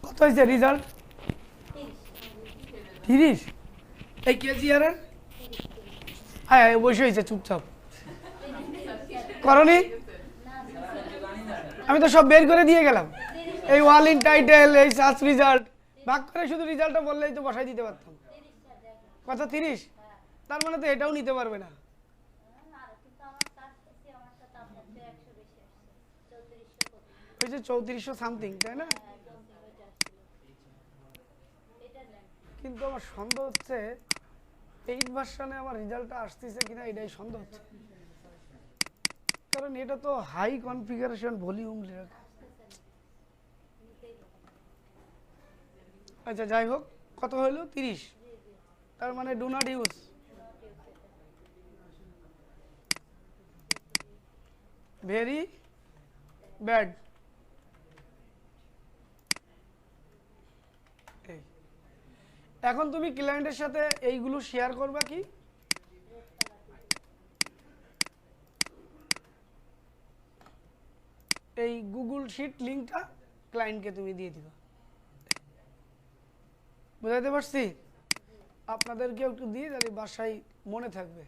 কত হয়েছে রেজাল্ট? 30। এই কেজিআরের? হ্যাঁ বসে হয়েছে চুপচাপ করনি? আমি তো সব বের করে দিয়ে গেলাম, এই ওয়াল ইন টাইটেল, এই সার্চ রেজাল্ট ভাগ করে শুধু রেজাল্টটা বললেই তো বসাই দিতে পারতাম। কত 30? তার মানে তো এটাও নিতে পারবে না। হয়েছে 3400 সামথিং, তাই না? কিন্তু আমার সন্দেহ হচ্ছে 8 ভার্সনে আমার রেজাল্টটা আসতেছে কিনা, এটাই সন্দেহ হচ্ছে, কারণ এটা তো হাই কনফিগারেশন ভলিউম। আচ্ছা যাই হোক, কত হইল? 30। তার মানে do not use. Very bad. এখন তুমি ক্লায়েন্টের সাথে এইগুলো শেয়ার করবা কি? এই গুগল শিট লিংকটা ক্লায়েন্টকে তুমি দিয়ে দিবা। বুঝাইতে পারছি? আপনাদেরকেও একটু দিয়ে তাহলে বাসায় মনে থাকবে।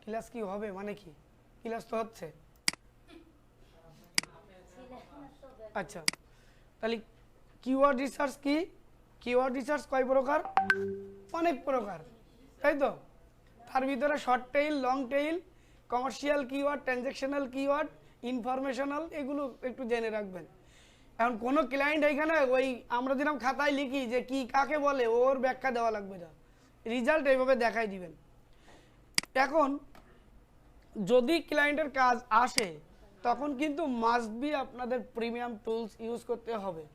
ক্লাস কি হবে মানে কি? ক্লাস তো হচ্ছে। আচ্ছা তাহলে কিওয়ার্ড রিসার্চ কি? কিওয়ার্ড রিসার্চ কয় প্রকার? অনেক প্রকার, তাই তো? তার ভিতরে short tail, long tail, commercial keyword, transactional keyword, informational, এগুলো একটু জেনে রাখবেন। এখন কোনো ক্লায়েন্ট এখানে ওই আমরা যেরকম খাতায় লিখি যে কি কাকে বলে, ওর ব্যাখ্যা দেওয়া লাগবে না, রিজাল্ট এইভাবে দেখাই দিবেন। এখন যদি ক্লায়েন্টের কাজ আসে তখন কিন্তু মাস্ট বি আপনাদের প্রিমিয়াম টুলস ইউজ করতে হবে।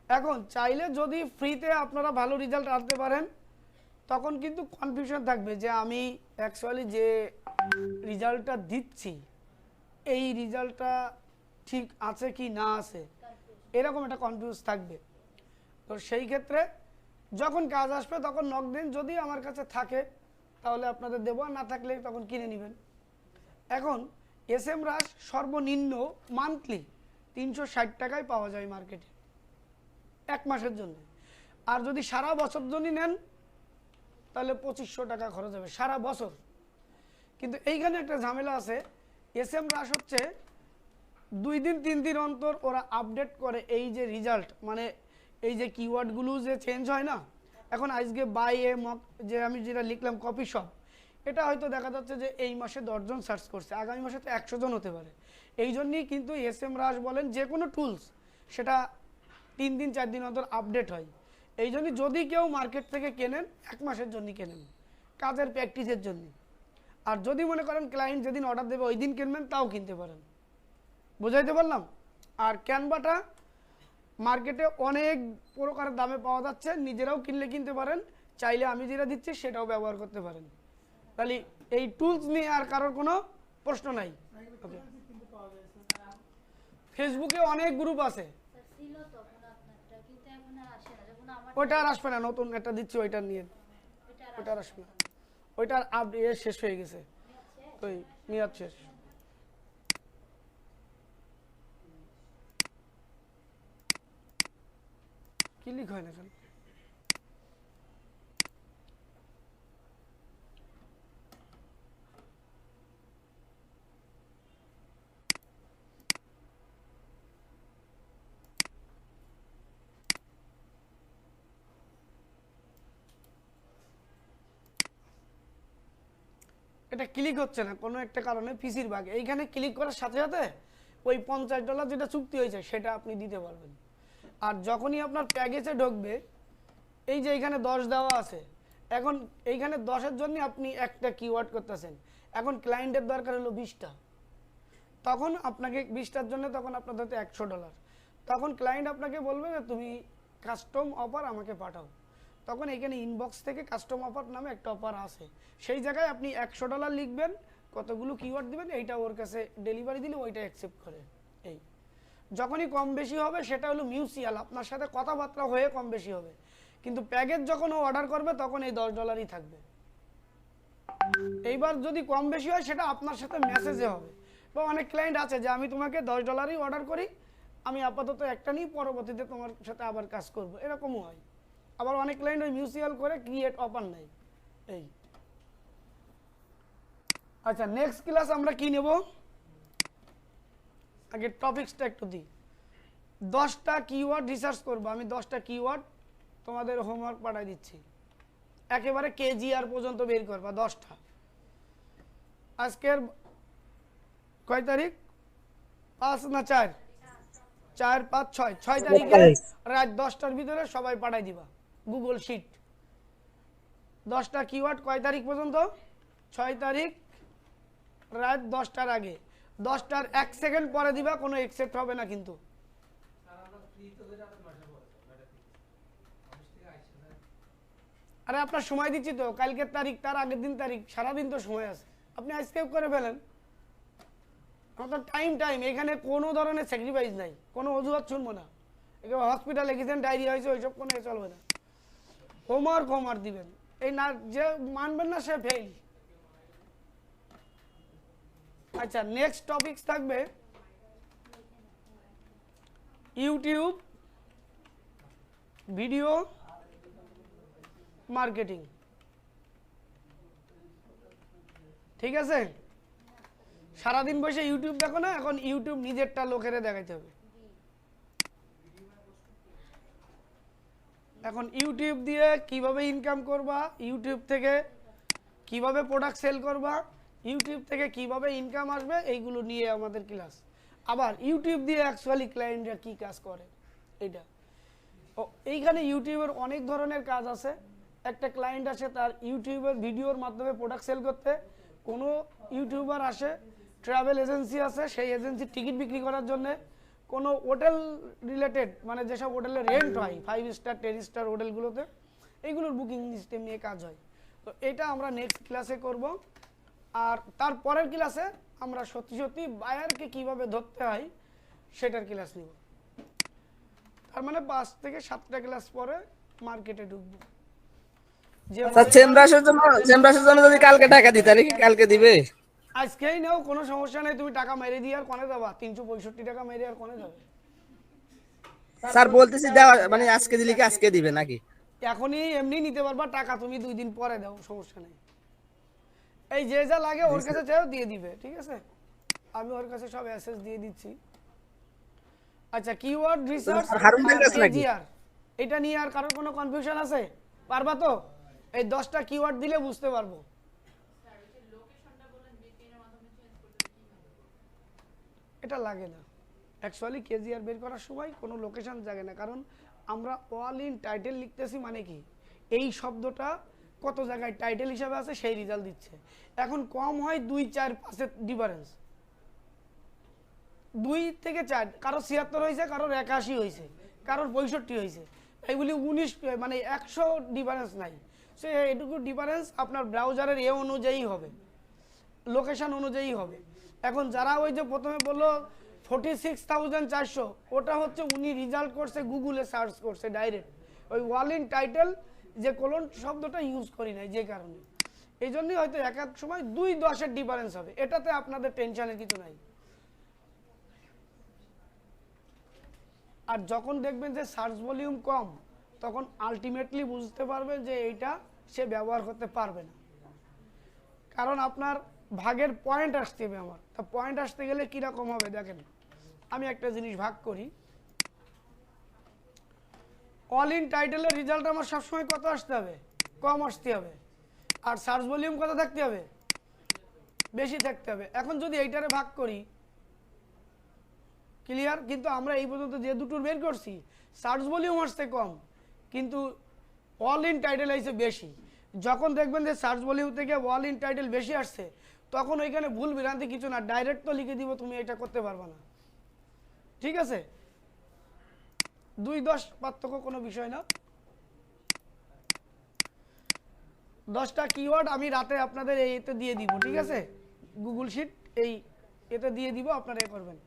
এখন চাইলে যদি ফ্রিতে আপনারা ভালো রেজাল্ট আনতে পারেন তখন কিন্তু কনফিউশন থাকবে যে আমি অ্যাকচুয়ালি যে রেজাল্টটা দিচ্ছি এই রেজাল্টটা ঠিক আছে কি না আছে, এরকম একটা কনফিউজ থাকবে। তো সেই ক্ষেত্রে যখন কাজ আসবে তখন নক দিন, যদি আমার কাছে থাকে তাহলে আপনাদের দেবো, আর না থাকলে তখন কিনে নেবেন। এখন SM রাশ সর্বনিম্ন মান্থলি 360 টাকায় পাওয়া যায় মার্কেটে 1 মাসের জন্য। আর যদি সারা বছর জন্য নেন তাহলে 2500 টাকা খরচ হবে সারা বছর। কিন্তু এইখানে একটা ঝামেলা আছে, SM রাশ হচ্ছে 2 দিন 3 দিন অন্তর ওরা আপডেট করে এই যে রেজাল্ট, মানে এই যে কিওয়ার্ডগুলো যে চেঞ্জ হয় না। এখন আজকে বাই এ মক যে আমি যেটা লিখলাম কপি শপ, এটা হয়তো দেখা যাচ্ছে যে এই মাসে 10 জন সার্চ করছে, আগামী মাসে তো 100 জন হতে পারে। এই জন্যই কিন্তু SM রাশ বলেন যে কোনো টুলস সেটা 3 দিন 4 দিন অন্তর আপডেট হয়। এই জন্য যদি কেউ মার্কেট থেকে কেনেন 1 মাসের জন্য কেনেন, কাজের প্র্যাকটিসের জন্য। আর যদি মনে করেন ক্লায়েন্ট যেদিন অর্ডার দেবে ওই দিন কিনবেন, তাও কিনতে পারেন। বুঝাইতে পারলাম? আর ক্যানভাটা মার্কেটে অনেক প্রকারের দামে পাওয়া যাচ্ছে, নিজেরাও কিনলে কিনতে পারেন, চাইলে আমি যেটা দিচ্ছি সেটাও ব্যবহার করতে পারেন। তাহলে এই টুলস নিয়ে আর কারোর কোনো প্রশ্ন নাই। ওকে, ফেসবুকে অনেক গ্রুপ আছে, ওইটা আর আসবে না, নতুন একটা দিচ্ছি ওইটা নিয়ে, ওইটা আর আসবে না, ওইটার আপডেট শেষ হয়ে গেছে, ওই মেয়াদ শেষ। ক্লিক হয় না কেন? এটা ক্লিক হচ্ছে না কোনো একটা কারণে, পিসির বাগ। এইখানে ক্লিক করার সাথে সাথে ওই $50 যেটা চুক্তি হয়েছে সেটা আপনি দিতে পারবেন। আর যখনই আপনার প্যাকেজে ঢুকবে, এই যে এইখানে 10 দেওয়া আছে, এখন এইখানে 10-এর জন্য আপনি একটা কিওয়ার্ড করতেছেন, এখন ক্লায়েন্টের দরকার হলো 20টা, তখন আপনাকে 20টার জন্য তখন আপনার হাতে $100, তখন ক্লায়েন্ট আপনাকে বলবে যে তুমি কাস্টম অফার আমাকে পাঠাও। তখন এখানে ইনবক্স থেকে কাস্টম অফার নামে একটা অফার আছে, সেই জায়গায় আপনি $100 লিখবেন, কতগুলো কিওয়ার্ড দিবেন, এইটা ওর কাছে ডেলিভারি দিলে ওইটা অ্যাকসেপ্ট করে। এই যখনই কম বেশি হবে সেটা হলো মিউচুয়াল, আপনার সাথে কথাবার্তা হয়ে কম বেশি হবে, কিন্তু প্যাকেজ যখন ও অর্ডার করবে তখন এই $10 থাকবে। এইবার যদি কম বেশি হয় সেটা আপনার সাথে মেসেজে হবে। বা অনেক ক্লায়েন্ট আছে যে আমি তোমাকে $10 অর্ডার করি, আমি আপাতত একটা নিই, পরবর্তীতে তোমার সাথে আবার কাজ করব, এরকমও হয়। আবার অনেক ক্লায়েন্ট ওই মিউচুয়াল করে ক্রিয়েট অফার নেয়। এই আচ্ছা, নেক্সট ক্লাস আমরা কি নেব, আগে টপিকসটা একটু দিই। 10টা কিওয়ার্ড রিসার্চ করবো আমি, 10টা কিওয়ার্ড তোমাদের হোমওয়ার্ক পাঠাই দিচ্ছি, একেবারে KGR পর্যন্ত বের করবা 10টা। আজকের কয় তারিখ? 5 না 4? 4, 5, 6 তারিখে রাত 10টার ভিতরে সবাই পাঠাই দিবা গুগল শিট। 10টা কিওয়ার্ড কয় তারিখ পর্যন্ত? 6 তারিখ রাত 10টার আগে, 10টার 1 সেকেন্ড পরে দিবা, কোনো অ্যাকসেপ্ট হবে না কিন্তু। আরে আপনার সময় দিচ্ছি তো, কালকের তারিখ, তার আগের দিন তারিখ, সারাদিন তো সময় আছে, আপনি আজকে করে ফেলেন। আমাদের টাইম, এখানে কোনো ধরনের স্যাক্রিফাইস নাই, কোনো অজুহাত শুনবো না। একেবারে হসপিটালে গেছেন, ডায়রিয়া হয়েছে, ওইসব কোনো চলবে না। হোমওয়ার্ক দিবেন, এই না যে মানবেন না সে ফেল। আচ্ছা, নেক্সট টপিক থাকবে ইউটিউব ভিডিও মার্কেটিং, ঠিক আছে? সারাদিন বসে ইউটিউব দেখো না, এখন ইউটিউব নিজেরটা লোকেরে দেখাইতে হবে। এখন ইউটিউব দিয়ে কিভাবে ইনকাম করবা, ইউটিউব থেকে কিভাবে প্রোডাক্ট সেল করবা, ইউটিউব থেকে কিভাবে ইনকাম আসবে, এইগুলো নিয়ে আমাদের ক্লাস। আবার ইউটিউব দিয়ে অ্যাকচুয়ালি ক্লায়েন্টরা কি কাজ করে, এটা এইখানে ইউটিউবের অনেক ধরনের কাজ আছে। একটা ক্লায়েন্ট আসে তার ইউটিউবের ভিডিওর মাধ্যমে প্রোডাক্ট সেল করতে, কোনো ইউটিউবার আসে ট্রাভেল এজেন্সি আছে সেই এজেন্সির টিকিট বিক্রি করার জন্য, কোনো হোটেল রিলেটেড মানে যেসব হোটেলে রেন্ট হয় 5 স্টার 10 স্টার হোটেলগুলোতে, এইগুলোর বুকিং সিস্টেম নিয়ে কাজ হয়। তো এটা আমরা নেক্সট ক্লাসে করব। আর তারপরের ক্লাসে আমরা সত্যি বায়ারকে কিভাবে ধরতে হয় সেটার ক্লাস নিব। তার মানে 5 থেকে 7টা ক্লাস পরে মার্কেটে ঢুকবো। স্যার চেমব্রাসের জন্য যদি কালকে টাকা দিই তাহলে কি কালকে দিবে? আজকেই নাও, কোনো সমস্যা নেই, তুমি টাকা মেরে দিয়ে আর কোনে দেবা? 365 টাকা মেরে আর কোনে দেবে? স্যার বলতেছি দেওয়া মানে আজকে দিলে কি আজকে দিবে নাকি? এখনই এমনি নিতে পারবা, টাকা তুমি 2 দিন পরে দাও, সমস্যা নেই। এই যে যা লাগে ওর কাছে চাও দিয়ে দিবে, ঠিক আছে? আমি ওর কাছে সব অ্যাসেস দিয়ে দিচ্ছি। আচ্ছা, কিওয়ার্ড রিসার্চ হারুন ভাইয়ের কাছে নাকি? এটা নিয়ে আর কারোর কোনো কনফিউশন আছে? পারবা তো? এই 10টা কিওয়ার্ড দিলে বুঝতে পারবো। এটা লাগে না অ্যাকচুয়ালি, কেজিআর বের করার সময় কোনো লোকেশন জাগে না, কারণ আমরা অল ইন টাইটেল লিখতেছি, মানে কি এই শব্দটা কত জায়গায় টাইটেল হিসাবে আছে সেই রেজাল্ট দিচ্ছে। এখন কম হয় 2, 4, 5-এর ডিফারেন্স, 2 থেকে 4, কারো 76 হয়েছে, কারোর 81 হয়েছে, কারোর 65 হয়েছে, এইগুলি 19 মানে 100 ডিফারেন্স নাই। সো এটুকু ডিফারেন্স আপনার ব্রাউজারের এ অনুযায়ী হবে, লোকেশন অনুযায়ী হবে। এখন যারা ওই যে প্রথমে বললো 46,400, ওটা হচ্ছে উনি রেজাল্ট করছে গুগলে সার্চ করছে ডাইরেক্ট, ওই ওয়াল ইন টাইটেল যে কোলন শব্দটা ইউজ করি নাই যে কারণে, এই জন্যই হয়তো এক এক সময় 2-10-এর ডিফারেন্স হবে, এটাতে আপনাদের টেনশনের কিছু নাই। আর যখন দেখবেন যে সার্চ ভলিউম কম, তখন আলটিমেটলি বুঝতে পারবেন যে এইটা সে ব্যবহার করতে পারবে না, কারণ আপনার ভাগের পয়েন্ট আসতে হবে। আমার তা পয়েন্ট আসতে গেলে কিরকম হবে দেখেন, আমি একটা জিনিস ভাগ করি। অল ইন টাইটেলের রেজাল্ট আমার সবসময় কত আসতে হবে? কম আসতে হবে। আর সার্চ ভলিউম কত থাকতে হবে? বেশি থাকতে হবে। এখন যদি এইটারে ভাগ করি, ক্লিয়ার? কিন্তু আমরা এই পর্যন্ত যে দুটোর বের করছি, সার্চ ভলিউম আসছে কম, কিন্তু অল ইন টাইটেল আসছে বেশি। যখন দেখবেন যে সার্চ ভলিউম থেকে অল ইন টাইটেল বেশি আসছে, তখন ওইখানে ভুল বিভ্রান্তি কিছু না, ডাইরেক্ট তো লিখে দিব তুমি এটা করতে পারবে না, ঠিক আছে? 2-10 পার্থক্য কোনো বিষয় না। 10টা কিওয়ার্ড আমি রাতে আপনাদের এতে দিয়ে দিব, ঠিক আছে? গুগল শিট এই এতে দিয়ে দিব, আপনারা এ করবেন।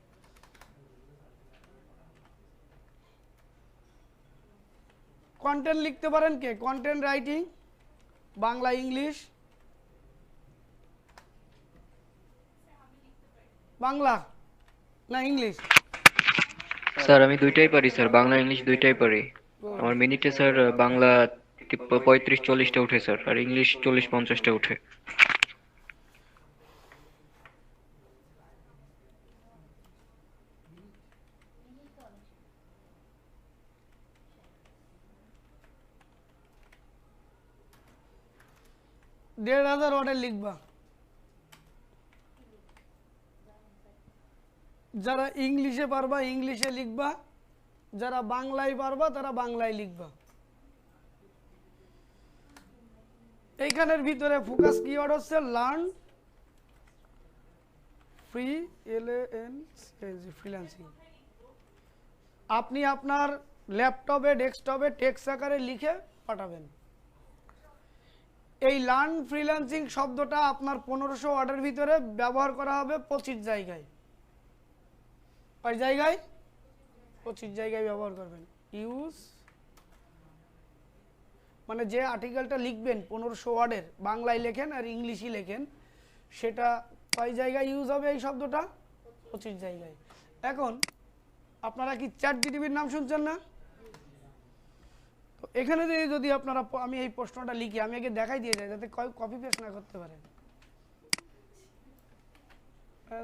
কন্টেন্ট লিখতে পারেন কে? Content writing, Bangla English, Bangla না ইংলিশ? স্যার আমি দুইটাই পারি স্যার, বাংলা ইংলিশ দুইটাই পারি। আমার মিনিটে স্যার বাংলা 35-40টা উঠে স্যার, আর ইংলিশ 40-50টা উঠে। দেড় হাজার ওয়ার্ডের লিখবা। যারা ইংলিশে পারবা ইংলিশে লিখবা, যারা বাংলায় পারবা তারা বাংলায় লিখবা। এইখানের ভিতরে ফোকাস কিওয়ার্ড হচ্ছে লার্ন ফ্রি, ফ্রিল্যান্সিং। আপনি আপনার ল্যাপটপে ডেস্কটপে টেক্সট আকারে লিখে পাঠাবেন। এই লার্ন ফ্রিল্যান্সিং শব্দটা আপনার 1500 ওয়ার্ডের ভিতরে ব্যবহার করা হবে 25 জায়গায়। কয় জায়গায়? 25 জায়গায় ব্যবহার করবেন। ইউজ মানে যে আর্টিকেলটা লিখবেন 1500 ওয়ার্ডের, বাংলায় লেখেন আর ইংলিশই লেখেন, সেটা কয় জায়গায় ইউজ হবে এই শব্দটা? 25 জায়গায়। এখন আপনারা কি চ্যাট জিটিপির নাম শুনছেন না? তো এখানে যদি আপনারা, আমি এই প্রশ্নটা লিখি, আমি আগে দেখাই দিয়ে যাই যাতে কপি পেস্ট না করতে পারেন,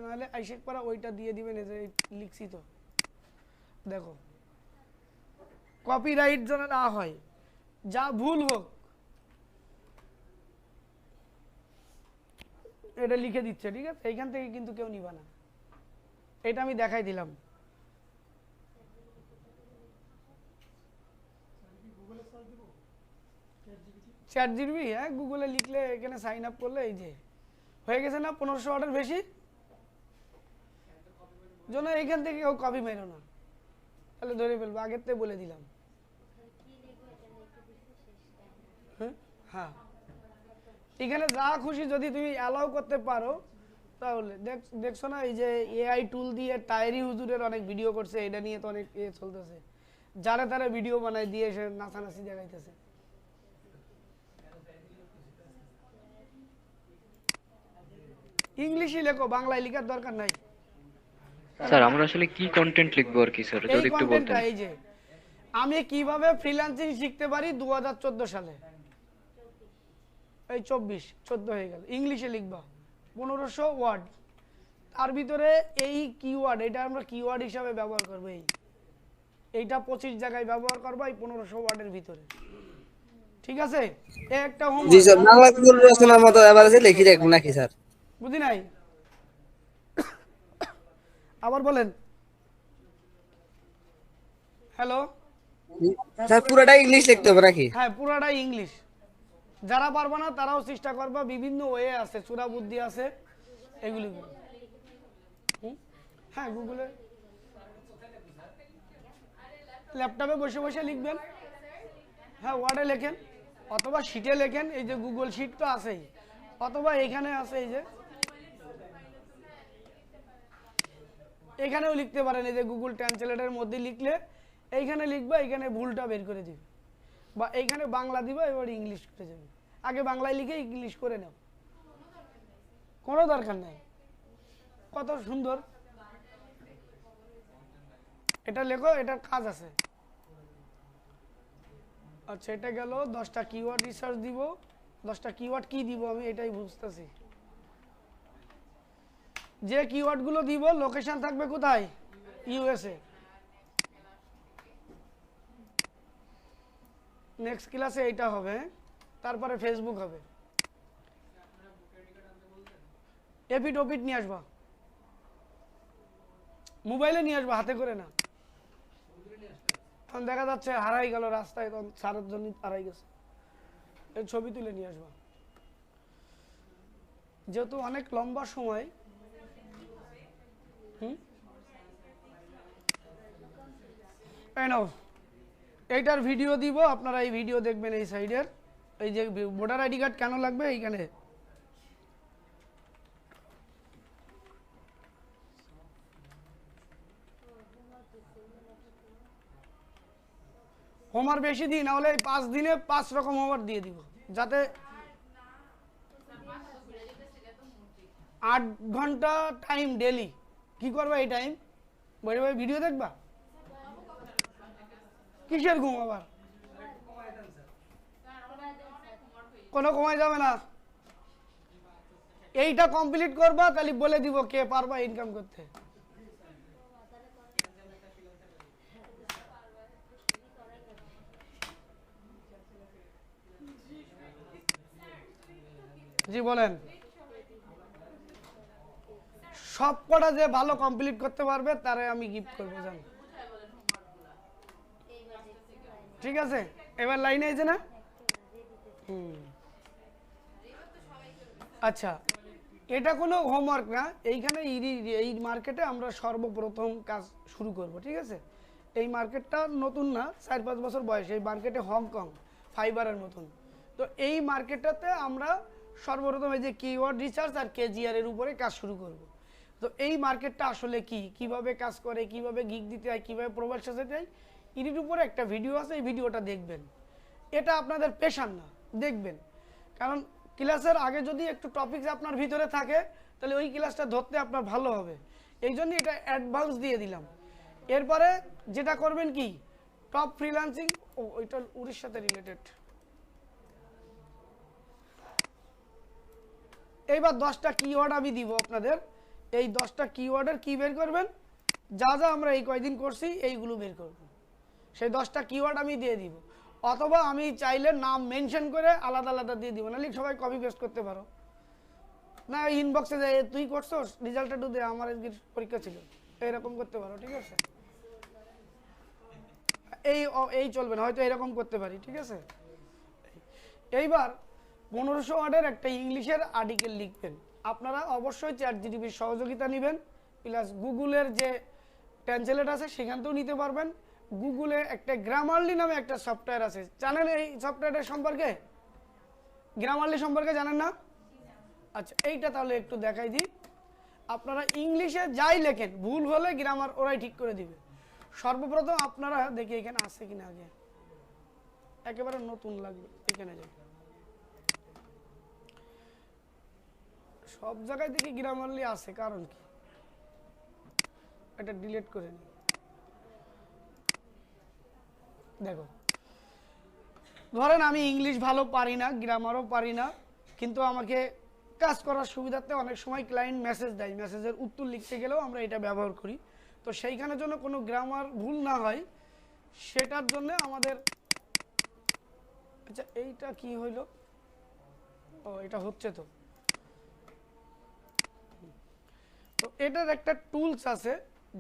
নাহলে আইশেক পারা ওইটা দিয়ে দিবেন, এই যে লিখছি তো দেখো, কপিরাইট যেন না হয়, যা ভুল হোক এটা লিখে দিচ্ছে, ঠিক আছে? এইখান থেকে কিন্তু কেউ নিবা না, এটা আমি দেখাই দিলাম। চ্যাট জিটিপি, হ্যাঁ গুগলে লিখলে এখানে সাইন আপ করলে এই যে হয়ে গেছে না 1500 ওয়ার্ডের বেশি, জন্য এইখান থেকে কেউ কপি মেরো না, তাহলে ধরে ফেলবো, আগের থেকে বলে দিলাম। হ্যাঁ, এখানে যা খুশি যদি তুমি অ্যালাউ করতে পারো, তাহলে দেখছো না এই যে এআই টুল দিয়ে টায়ারি হুজুরের অনেক ভিডিও করছে, এটা নিয়ে তো অনেক চলতেছে, যারা তারা ভিডিও বানায় দিয়ে এসে নাচানাচি দেখাইতেছে। ইংলিশে লেখো, বাংলায় লেখার দরকার নাই। স্যার আমরা আসলে কি কন্টেন্ট লিখবো আর কি স্যার, এই যদি একটু বলতেন। কন্টেন্টটা এই যে আমি কিভাবে ফ্রিল্যান্সিং শিখতে পারি 2014 সালে, এই 14 হয়ে গেল, ইংলিশে লিখবা 1500 ওয়ার্ড, তার ভিতরে এই কিওয়ার্ড, এটা আমরা কিওয়ার্ড হিসাবে ব্যবহার করবো, এইটা 25 জায়গায় ব্যবহার করবো এই 1500 ওয়ার্ডের ভিতরে, ঠিক আছে? একটা জি স্যার, বাংলা গুগল রচনার মতো এভারেজে লিখে রাখবো নাকি স্যার? বুঝি নাই, আবার বলেন। হ্যালো স্যার পুরোটাই ইংলিশ লিখতে হবে নাকি? হ্যাঁ, পুরাটাই ইংলিশ। যারা পারবে না তারাও চেষ্টা করবা, বিভিন্ন ওয়ে আছে, চূড়া বুদ্ধি আছে, এগুলি হ্যাঁ গুগলে ল্যাপটপে বসে বসে লিখবেন, হ্যাঁ ওয়ার্ডে লেখেন অথবা শিটে লেখেন, এই যে গুগল শিট তো আছেই, অথবা এখানে আছে, এই যে এখানেও লিখতে পারেন, এই যে গুগল ট্রান্সলেটরের মধ্যে লিখলে এইখানে লিখবা, এখানে ভুলটা বের করে দিবে, বা এইখানে বাংলা দিবা, এবার ইংলিশ করে যাবে, আগে বাংলায় লিখে ইংলিশ করে নাও, কোনো দরকার নাই। কত সুন্দর এটা লেখো, এটার কাজ আছে। আচ্ছা এটা গেল 10টা কিওয়ার্ড রিসার্চ দিব, 10টা কিওয়ার্ড কি দিব আমি এটাই বুঝতেছি। যে কিওয়ার্ডগুলো দিব লোকেশন থাকবে কোথায়? ইউএসএ। নেক্সট ক্লাসে এইটা হবে, তারপরে ফেসবুক হবে। এপিট ওপিট নিয়ে আসবা, মোবাইলে নিয়ে আসবা, হাতে করে না, তখন দেখা যাচ্ছে হারাই গেল রাস্তায়, তখন সারার জন্য হারাই গেছে, এই ছবি তুলে নিয়ে আসবা। যেহেতু অনেক লম্বা সময়, এইটার ভিডিও দিব, আপনারা এই ভিডিও দেখবেন। এই সাইডের এই যে ভোটার আইডি কার্ড কেন লাগবে, এইখানে হোমওয়ার্ক বেশি দিই, না হলে 5 দিনে 5 রকম হোমওয়ার্ক দিয়ে দিব, যাতে 8 ঘন্টা টাইম ডেলি। কি করবা এই টাইম? বসে বসে ভিডিও দেখবা? কিসের ঘুম আবার? কোনো কমাই যাবে না, এইটা কমপ্লিট করবা, তাহলে বলে দিব কে পারবা ইনকাম করতে। জি বলেন। সব কটা যে ভালো কমপ্লিট করতে পারবে তারে আমি গিফট করবো, জান? ঠিক আছে, এবার লাইনে আছে না? আচ্ছা, এটা কোনো হোমওয়ার্ক না, এইখানে এই মার্কেটে আমরা সর্বপ্রথম কাজ শুরু করব, ঠিক আছে? এই মার্কেটটা নতুন না, 4-5 বছর বয়স, এই মার্কেটে হংকং ফাইবারের মতন। তো এই মার্কেটটাতে আমরা সর্বপ্রথম এই যে কিওয়ার্ড রিসার্চ আর কেজিআর এর উপরে কাজ শুরু করব। তো এই মার্কেটটা আসলে কি, কিভাবে কাজ করে, কিভাবে গিগ দিতে হয়, কিভাবে প্রোভাইড সাজাতে হয়, এর উপরে একটা ভিডিও আছে, এই ভিডিওটা দেখবেন। এটা আপনাদের পেশার না, দেখবেন, কারণ ক্লাসের আগে যদি একটু টপিকস আপনার ভিতরে থাকে তাহলে ওই ক্লাসটা ধরতে আপনার ভালো হবে, এই জন্য এটা অ্যাডভান্স দিয়ে দিলাম। এরপরে যেটা করবেন কি, টপ ফ্রিল্যান্সিং, ওইটা উড়িষ্যাতে রিলেটেড। এইবার 10টা কিওয়ার্ড আমি দিব আপনাদের, এই 10টা কিওয়ার্ডের কি বের করবেন, যা যা আমরা এই কয়দিন করছি এইগুলো বের করব, সেই 10টা কিওয়ার্ড আমি দিয়ে দিব। অথবা আমি চাইলে নাম মেনশন করে আলাদা আলাদা দিয়ে দিব, নাহলে সবাই কপি পেস্ট করতে পারো না, ইনবক্সে যায় তুই করছস, রেজাল্টটা একটু দে, আমার আজকের পরীক্ষা ছিল, এরকম করতে পারো, ঠিক আছে? এই চলবে না, হয়তো এরকম করতে পারি, ঠিক আছে? এইবার 1500 ওয়ার্ডের একটা ইংলিশের আর্টিকেল লিখবেন। আপনারা অবশ্যই চ্যাটজিপিটির সহযোগিতা নেবেন, প্লাস গুগলের যে ট্রান্সলেট আছে সেখান থেকেও নিতে পারবেন। গুগলে একটা গ্রামারলি নামে একটা সফটওয়্যার আছে, জানেন এই সফটওয়্যারের সম্পর্কে? গ্রামারলি সম্পর্কে জানেন না? আচ্ছা, এইটা তাহলে একটু দেখাই দিই। আপনারা ইংলিশে যাই লেখেন, ভুল হলে গ্রামার ওরাই ঠিক করে দিবে। সর্বপ্রথম আপনারা দেখি এখানে আছে কিনা, আগে একেবারে নতুন লাগবে, এখানে যাই। সব জায়গায় দেখি গ্রামারলি আছে, কারণ কি এটা ডিলিট করে নি। দেখো, ধরেন আমি ইংলিশ ভালো পারি না, গ্রামারও পারি না, কিন্তু আমাকে কাজ করার সুবিধার্থে অনেক সময় ক্লায়েন্ট মেসেজ দেয়, মেসেজের উত্তর লিখতে গেলেও আমরা এটা ব্যবহার করি। তো সেইখানের জন্য কোনো গ্রামার ভুল না হয় সেটার জন্য আমাদের, আচ্ছা এইটা কি হইল, ও এটা হচ্ছে তো। তো এটার একটা টুলস আছে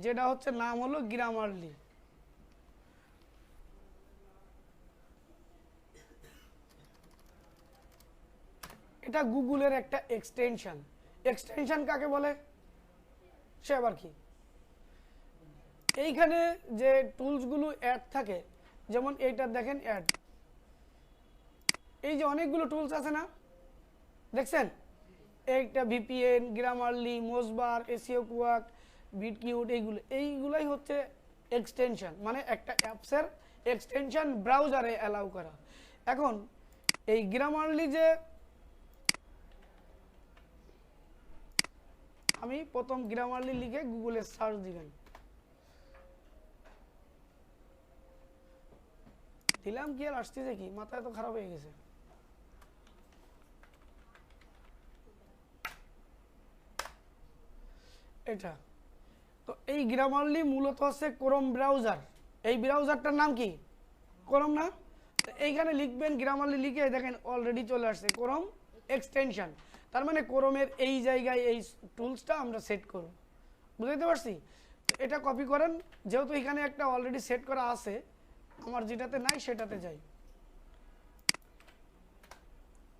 যেটা হচ্ছে নাম হলো গ্রামারলি। এটা গুগলের একটা এক্সটেনশন। এক্সটেনশন কাকে বলে সে আবার কি, এইখানে যে টুলসগুলো অ্যাড থাকে, যেমন এইটা দেখেন অ্যাড, এই যে অনেকগুলো টুলস আছে না, দেখছেন, এইটা ভিপিএন, গ্রামারলি, মোজবার, এসইও কুয়াক, বিটকিউট, এইগুলাই হচ্ছে এক্সটেনশন, মানে একটা অ্যাপসের এক্সটেনশন ব্রাউজারে অ্যালাউ করা। এখন এই গ্রামারলি যে, আমি প্রথম গ্রামারলি লিখে গুগলে সার্চ দিবেন, দিলাম কি আর আসতেছে কি, মাথায় তো খারাপ হয়ে গেছে। এটা তো এই গ্রামারলি মূলত হচ্ছে ক্রোম ব্রাউজার, এই ব্রাউজারটার নাম কি ক্রোম না। তো এইখানে লিখবেন গ্রামারলি, লিখে দেখেন অলরেডি চলে আসছে ক্রোম এক্সটেনশন, তার মানে ক্রোমের এই জায়গায় এই টুলসটা আমরা সেট করব, বুঝতে পারছি। তো এটা কপি করেন, যেহেতু এখানে একটা অলরেডি সেট করা আছে, আমার যেটাতে নাই সেটাতে যাই,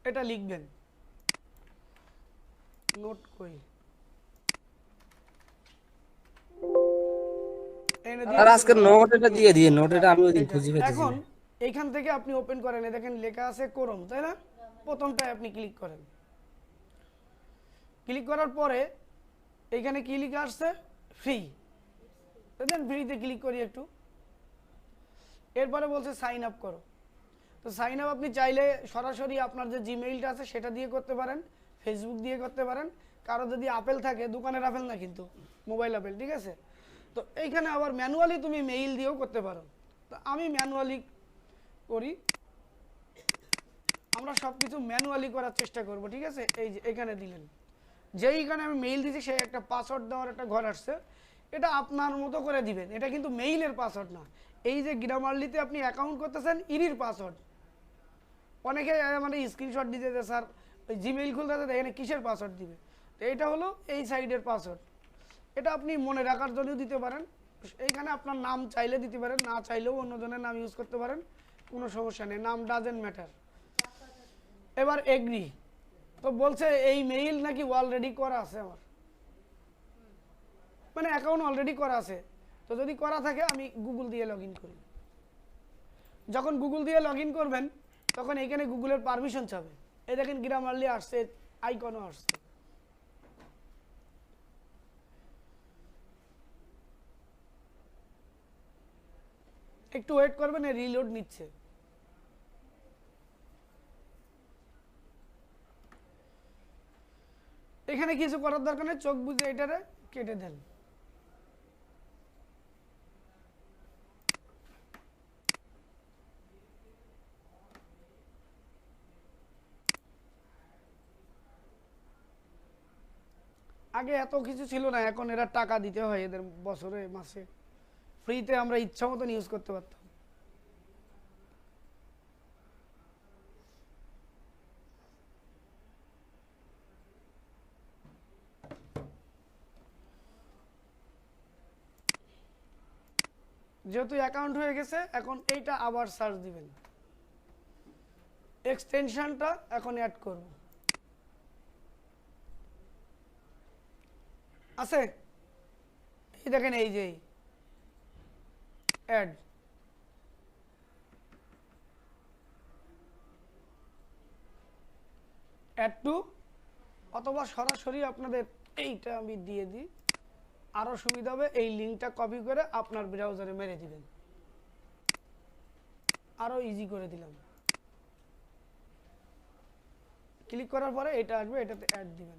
এটা লিখবেন, নোট কই আর আজকে নোট এটা দিয়ে দিয়ে, নোট এটা আমি ওইদিন খুঁজে পেয়েছি। এখন এইখান থেকে আপনি ওপেন করেন, দেখেন লেখা আছে ক্রোম, তাই না, প্রথমটায় আপনি ক্লিক করেন, ক্লিক করার পরে এইখানে কি লেখা আসছে ফ্রি, দেন ফ্রিতে ক্লিক করি একটু, এরপরে বলছে সাইন আপ করো। তো সাইন আপ আপনি চাইলে সরাসরি আপনার যে জিমেইলটা আছে সেটা দিয়ে করতে পারেন, ফেসবুক দিয়ে করতে পারেন, কারো যদি আপেল থাকে, দোকানের আপেল না কিন্তু মোবাইল আপেল, ঠিক আছে। তো এইখানে আবার ম্যানুয়ালি তুমি মেইল দিয়েও করতে পারো। তো আমি ম্যানুয়ালি করি, আমরা সব কিছু ম্যানুয়ালি করার চেষ্টা করব, ঠিক আছে। এই যে এখানে দিলেন, যেইখানে আমি মেইল দিয়েছি সেই একটা পাসওয়ার্ড দেওয়ার একটা ঘর আসছে, এটা আপনার মতো করে দিবেন, এটা কিন্তু মেইলের পাসওয়ার্ড না। এই যে গ্রামারলিতে আপনি অ্যাকাউন্ট করতেছেন ইরির পাসওয়ার্ড, অনেকে মানে স্ক্রিনশট দিতে দেয় স্যার ওই জিমেইল খুলতে দেয়, এখানে কিসের পাসওয়ার্ড দিবে, তো এটা হলো এই সাইডের পাসওয়ার্ড, এটা আপনি মনে রাখার জন্য দিতে পারেন। এইখানে আপনার নাম চাইলে দিতে পারেন, না চাইলেও অন্যজনের নাম ইউজ করতে পারেন, কোনো সমস্যা নেই, নাম ডাজেন্ট ম্যাটার। এবার এগ্রি, তো বলছে এই মেইল নাকি অলরেডি করা আছে আমার, মানে অ্যাকাউন্ট অলরেডি করা আছে। তো যদি করা থাকে আমি গুগল দিয়ে লগ ইন করি, যখন গুগল দিয়ে লগ ইন করবেন তখন এইখানে গুগলের পারমিশন চাবে, এই দেখেন গ্রামারলি আসছে, আইকনও আসছে। একটু ওয়েট করবেন, রিলোড নিচ্ছে। এখানে কিছু করার দরকার নেই, চোখ বুঝে এটারে কেটে দেন। আগে এত কিছু ছিল না, এখন এরা টাকা দিতে হয় এদের বছরে মাসে, ফ্রিতে আমরা ইচ্ছা মতন ইউজ করতে পারতাম। যেহেতু অ্যাকাউন্ট হয়ে গেছে, এখন এইটা আবার সার্চ দিবেন, এক্সটেনশনটা এখন অ্যাড করব, আছে এই দেখেন, এই যে অ্যাড, অ্যাড টু, অথবা সরাসরি আপনাদের এইটা আমি দিয়ে দিই, আরও সুবিধা হবে, এই লিঙ্কটা কপি করে আপনার ব্রাউজারে মেরে দিবেন, আরও ইজি করে দিলাম। ক্লিক করার পরে এটা আসবে, এটাতে অ্যাড দিবেন।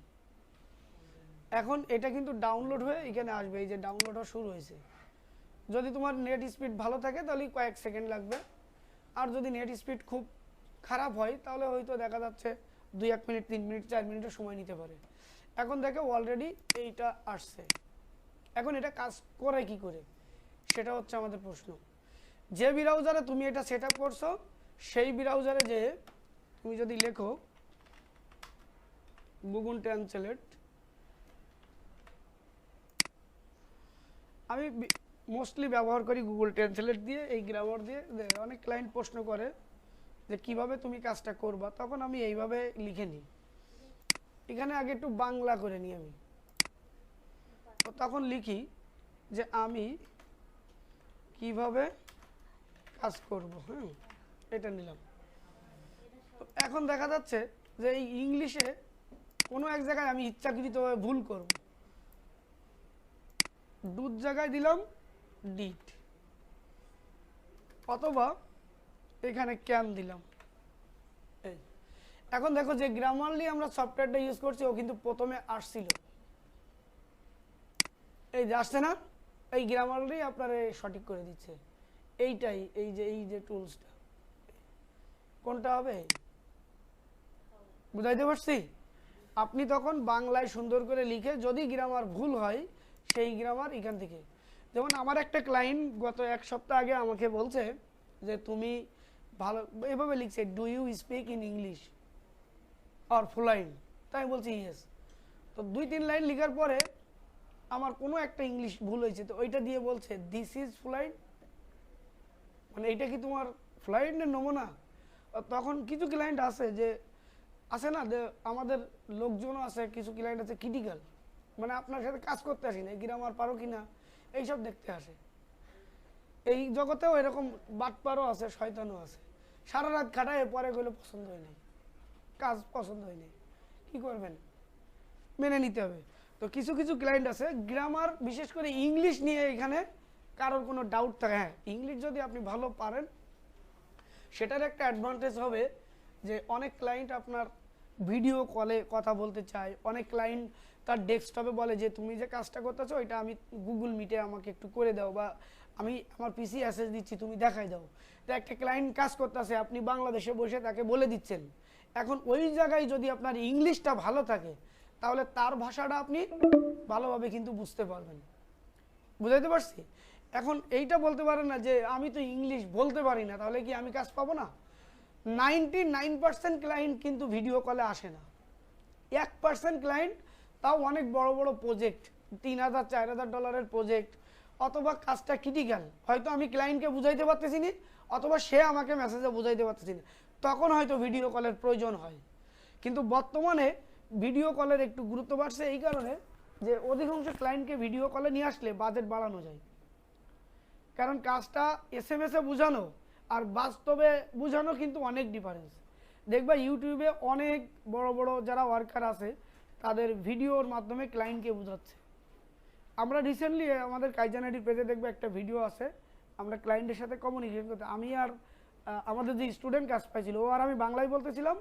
এখন এটা কিন্তু ডাউনলোড হয়ে এখানে আসবে, এই যে ডাউনলোড হওয়া শুরু হয়েছে। যদি তোমার নেট স্পিড ভালো থাকে তাহলে কয়েক সেকেন্ড লাগবে, আর যদি নেট স্পিড খুব খারাপ হয় তাহলে হয়তো দেখা যাচ্ছে 2-1 মিনিট, 3 মিনিট, 4 মিনিটের সময় নিতে পারে। এখন দেখো অলরেডি এইটা আসছে। এখন এটা কাজ করে কি করে, সেটা হচ্ছে আমাদের প্রশ্ন। যে ব্রাউজারে তুমি এটা সেট আপ করছো সেই ব্রাউজারে যে তুমি যদি লেখো গুগল ট্রান্সলেট, আমি মোস্টলি ব্যবহার করি গুগল ট্রান্সলেট দিয়ে, এই গ্রামার দিয়ে। অনেক ক্লায়েন্ট প্রশ্ন করে যে কিভাবে তুমি কাজটা করবা, তখন আমি এইভাবে লিখে নিই। এখানে আগে একটু বাংলা করে নিই আমি, তো তখন লিখি যে আমি কিভাবে কাজ করব। হ্যাঁ, এটা নিলাম। তো এখন দেখা যাচ্ছে যে এই ইংলিশে কোনো এক জায়গায় আমি ইচ্ছাকৃতভাবে ভুল করব, দুধ জায়গায় দিলাম ডিট, অথবা এখানে ক্যান দিলাম। এই এখন দেখো যে গ্রামারলি আমরা সফটওয়্যারটা ইউজ করছি ও কিন্তু প্রথমে আসছিল, এই যে আসছে না, এই গ্রামারলি আপনারা সঠিক করে দিচ্ছে। এইটাই এই যে টুলসটা কোনটা হবে বুঝাইতে পারছি। আপনি তখন বাংলায় সুন্দর করে লিখে যদি গ্রামার ভুল হয় সেই গ্রামার এখান থেকে, যেমন আমার একটা ক্লায়েন্ট গত 1 সপ্তাহ আগে আমাকে বলছে যে তুমি ভালো এভাবে লিখছে, do you speak in English are fluent, তাই বলছি ইয়েস। তো 2-3 লাইন লেখার পরে আমার কোনো একটা ইংলিশ ভুল হয়েছে, তো ওইটা দিয়ে বলছে দিস ইজ ফ্লুয়েন্ট, মানে এইটা কি তোমার ফ্লুয়েন্টের নমুনা। তখন কিছু ক্লায়েন্ট আছে যে আছে না, যে আমাদের লোকজনও আছে, কিছু ক্লায়েন্ট আছে ক্রিটিক্যাল, মানে আপনার সাথে কাজ করতে আসি না, গ্রামার পারো কিনা এইসব দেখতে আসে। এই জগতেও এরকম বাটপারও আছে, শয়তানও আছে, সারা রাত খাটায় পরে গেলে পছন্দ হয় নাই, কাজ পছন্দ হয় নাই, কী করবেন, মেনে নিতে হবে। তো কিছু কিছু ক্লায়েন্ট আছে গ্রামার, বিশেষ করে ইংলিশ নিয়ে এখানে কারোর কোনো ডাউট থাকে। হ্যাঁ, ইংলিশ যদি আপনি ভালো পারেন সেটার একটা অ্যাডভান্টেজ হবে যে অনেক ক্লায়েন্ট আপনার ভিডিও কলে কথা বলতে চায়, অনেক ক্লায়েন্ট তার ডেস্কটপে বলে যে তুমি যে কাজটা করতেছো এটা আমি গুগল মিটে আমাকে একটু করে দাও, বা আমি আমার পিসি অ্যাসেস দিচ্ছি তুমি দেখাই দাও। তো একটা ক্লায়েন্ট কাজ করতেছে, আপনি বাংলাদেশে বসে তাকে বলে দিচ্ছেন। এখন ওই জায়গায় যদি আপনার ইংলিশটা ভালো থাকে তাহলে তার ভাষাটা আপনি ভালোভাবে কিন্তু বুঝতে পারবেন, বুঝাইতে পারছি। এখন এইটা বলতে পারেন না যে আমি তো ইংলিশ বলতে পারি না, তাহলে কি আমি কাজ পাবো না। 99% ক্লায়েন্ট কিন্তু ভিডিও কলে আসে না, 1% ক্লায়েন্ট, তাও অনেক বড় বড় প্রজেক্ট, $3,000-4,000 প্রজেক্ট, অথবা কাজটা ক্রিটিক্যাল, হয়তো আমি ক্লায়েন্টকে বুঝাইতে পারতেছি না, অথবা সে আমাকে মেসেজে বুঝাইতে পারতেছি না, তখন হয়তো ভিডিও কলের প্রয়োজন হয়। কিন্তু বর্তমানে ভিডিও কলের একটু গুরুত্ব বাড়ছে এই কারণে যে অধিকাংশ ক্লায়েন্টকে ভিডিও কলে নিয়ে আসলে বাজেট বাড়ানো যায়। কারণ কাজটা SMS-এ বোঝানো আর বাস্তবে বোঝানো কিন্তু অনেক ডিফারেন্স। দেখবা ইউটিউবে অনেক বড় বড় যারা ওয়ার্কার আছে তাদের ভিডিওর মাধ্যমে ক্লায়েন্টকে বোঝাচ্ছে। আমরা রিসেন্টলি আমাদের কাইজানাডির পেজে দেখবে একটা ভিডিও আছে, আমরা ক্লায়েন্টের সাথে কমিউনিকেশন করতে, আমি আর আমাদের যে স্টুডেন্ট কাজ পাইছিল ও আর আমি বাংলায় বলতেছিলাম,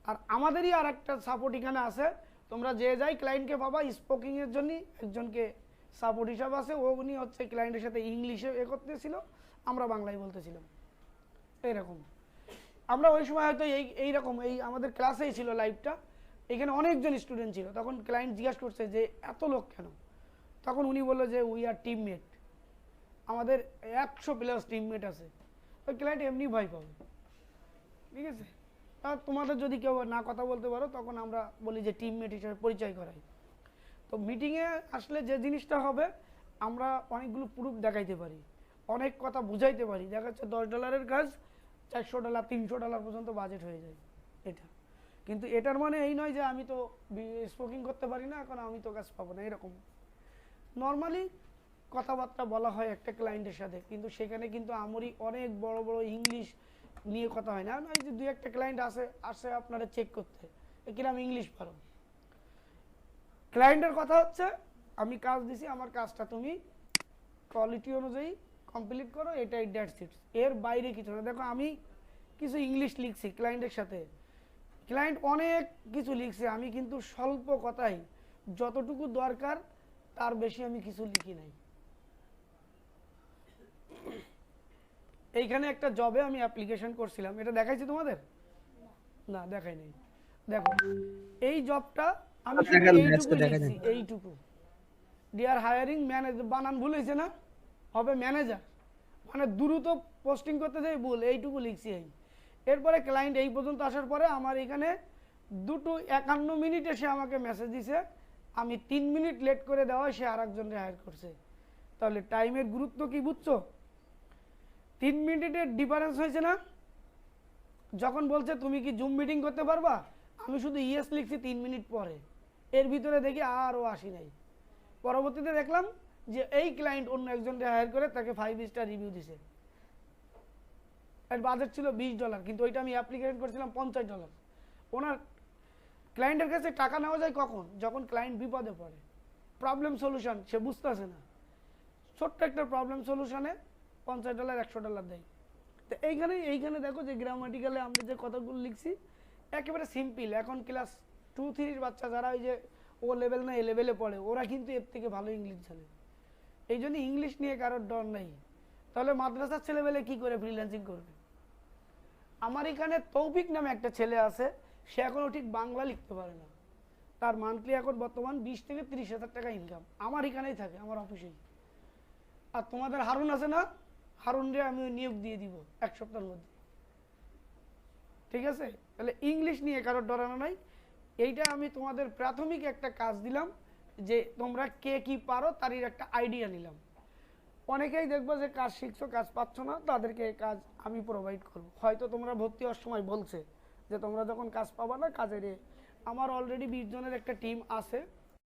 আর আমাদেরই আর একটা সাপোর্ট এখানে আছে, তোমরা যে যাই ক্লায়েন্টকে পাবা স্পোকিংয়ের জন্য একজনকে সাপোর্ট হিসাবে আছে, উনি হচ্ছে ক্লায়েন্টের সাথে ইংলিশে করতেছিল, আমরা বাংলায় বলতেছিলাম। এইরকম আমরা ওই সময় হয়তো এইরকম এই আমাদের ক্লাসেই ছিল লাইভটা, এখানে অনেকজন স্টুডেন্ট ছিল, তখন ক্লায়েন্ট জিজ্ঞাসা করছে যে এত লোক কেন, তখন উনি বললো যে উই আর টিমমেট, আমাদের 100+ টিমমেট আছে। ওই ক্লায়েন্ট এমনি ভয় পাবে, ঠিক আছে। আর তোমাদের যদি কেউ না কথা বলতে পারো তখন আমরা বলি যে টিমমেট হিসেবে পরিচয় করাই। তো মিটিংয়ে আসলে যে জিনিসটা হবে, আমরা অনেকগুলো প্রুফ দেখাইতে পারি, অনেক কথা বুঝাইতে পারি, দেখা যাচ্ছে $10 কাজ $400 $300 পর্যন্ত বাজেট হয়ে যায় এটা। কিন্তু এটার মানে এই নয় যে আমি তো স্পোকিং করতে পারি না, এখন আমি তো কাজ পাবো না, এরকম নর্মালি কথাবার্তা বলা হয় একটা ক্লায়েন্টের সাথে, কিন্তু সেখানে কিন্তু আমারই অনেক বড় বড় ইংলিশ নিয়ে কথা হয় না। এই যে 2-1টা ক্লায়েন্ট আসে আপনারা চেক করতে কিরম ইংলিশ পারো, ক্লায়েন্টের কথা হচ্ছে আমি কাজ দিছি, আমার কাজটা তুমি কোয়ালিটি অনুযায়ী কমপ্লিট করো, এটাই দ্যাটস ইট। এর বাইরে কিছু না। দেখো আমি কিছু ইংলিশ লিখছি ক্লায়েন্টের সাথে, ক্লায়েন্ট অনেক কিছু লিখছে, আমি কিন্তু স্বল্প কথাই যতটুকু দরকার তার বেশি আমি কিছু লিখি নাই। এইখানে একটা জবে আমি অ্যাপ্লিকেশন করছিলাম, এটা দেখাইছি তোমাদের? না দেখাই নাই। দেখো এই জবটা আমি শুধু এইটুকু লিখছি, এইটুকু ডিয়ার হায়ারিং ম্যানেজার, বানান ভুল হয়েছে না, হবে ম্যানেজার, মানে দ্রুত পোস্টিং করতে যাই ভুল, এইটুকু লিখছি। এরপরে ক্লায়েন্ট এই পর্যন্ত আসার পরে আমার এখানে 2:51 সে আমাকে মেসেজ দিছে, আমি 3 মিনিট লেট করে দেওয়া সে আর একজনকে হায়ার করছে। তাহলে টাইমের গুরুত্ব কি বুঝছো? 3 মিনিটের ডিফারেন্স হয়েছে না? যখন বলছে তুমি কি জুম মিটিং করতে পারবা, আমি শুধু ইয়েস লিখছি 3 মিনিট পরে, এর ভিতরে দেখি আরও আসি নাই। পরবর্তীতে দেখলাম যে এই ক্লায়েন্ট অন্য একজনকে হায়ার করে তাকে 5 স্টার রিভিউ দিছে। এর বাজেট ছিল $20, কিন্তু ওইটা আমি অ্যাপ্লিকেশন করেছিলাম $50। ওনার ক্লায়েন্টের কাছে টাকা নেওয়া যায় কখন? যখন ক্লায়েন্ট বিপদে পড়ে, প্রবলেম সলিউশন সে বুঝতেছে না, ছোট্ট একটা প্রবলেম সলিউশনে $50 $100 দেয়। তো এইখানে দেখো যে গ্রামাটিক্যালে আমরা যে কথাগুলো লিখছি একেবারে সিম্পল। এখন ক্লাস 2-3 বাচ্চা যারা ওই যে ও লেভেল না এ লেভেলে পড়ে, ওরা কিন্তু এর থেকে ভালো ইংলিশ জানে। এই জন্য ইংলিশ নিয়ে কারোর ডর নেই। তাহলে মাদ্রাসার ছেলেবেলে কি করে ফ্রিল্যান্সিং করবে? আমার এখানে তৌফিক নামে একটা ছেলে আছে, সে এখনও ঠিক বাংলা লিখতে পারে না, তার মান্থলি এখন বর্তমান 20 থেকে 30 হাজার টাকা ইনকাম, আমার এখানেই থাকে, আমার অফিসেই। আর তোমাদের হারুন আছে না, হারুনরে আমি নিয়োগ দিয়ে দিব 1 সপ্তাহের মধ্যে, ঠিক আছে? তাহলে ইংলিশ নিয়ে কারোর ডরানো নাই। এইটা আমি তোমাদের প্রাথমিক একটা কাজ দিলাম যে তোমরা কে কি পারো তারই একটা আইডিয়া নিলাম। অনেকেই দেখবো যে কাজ শিখছো, কাজ পাচ্ছ না, তাদেরকে এই কাজ আমি প্রোভাইড করব। হয়তো তোমরা ভর্তি হওয়ার সময় বলছে যে তোমরা যখন কাজ পাবা না কাজের, আমার অলরেডি 20 জনের একটা টিম আছে,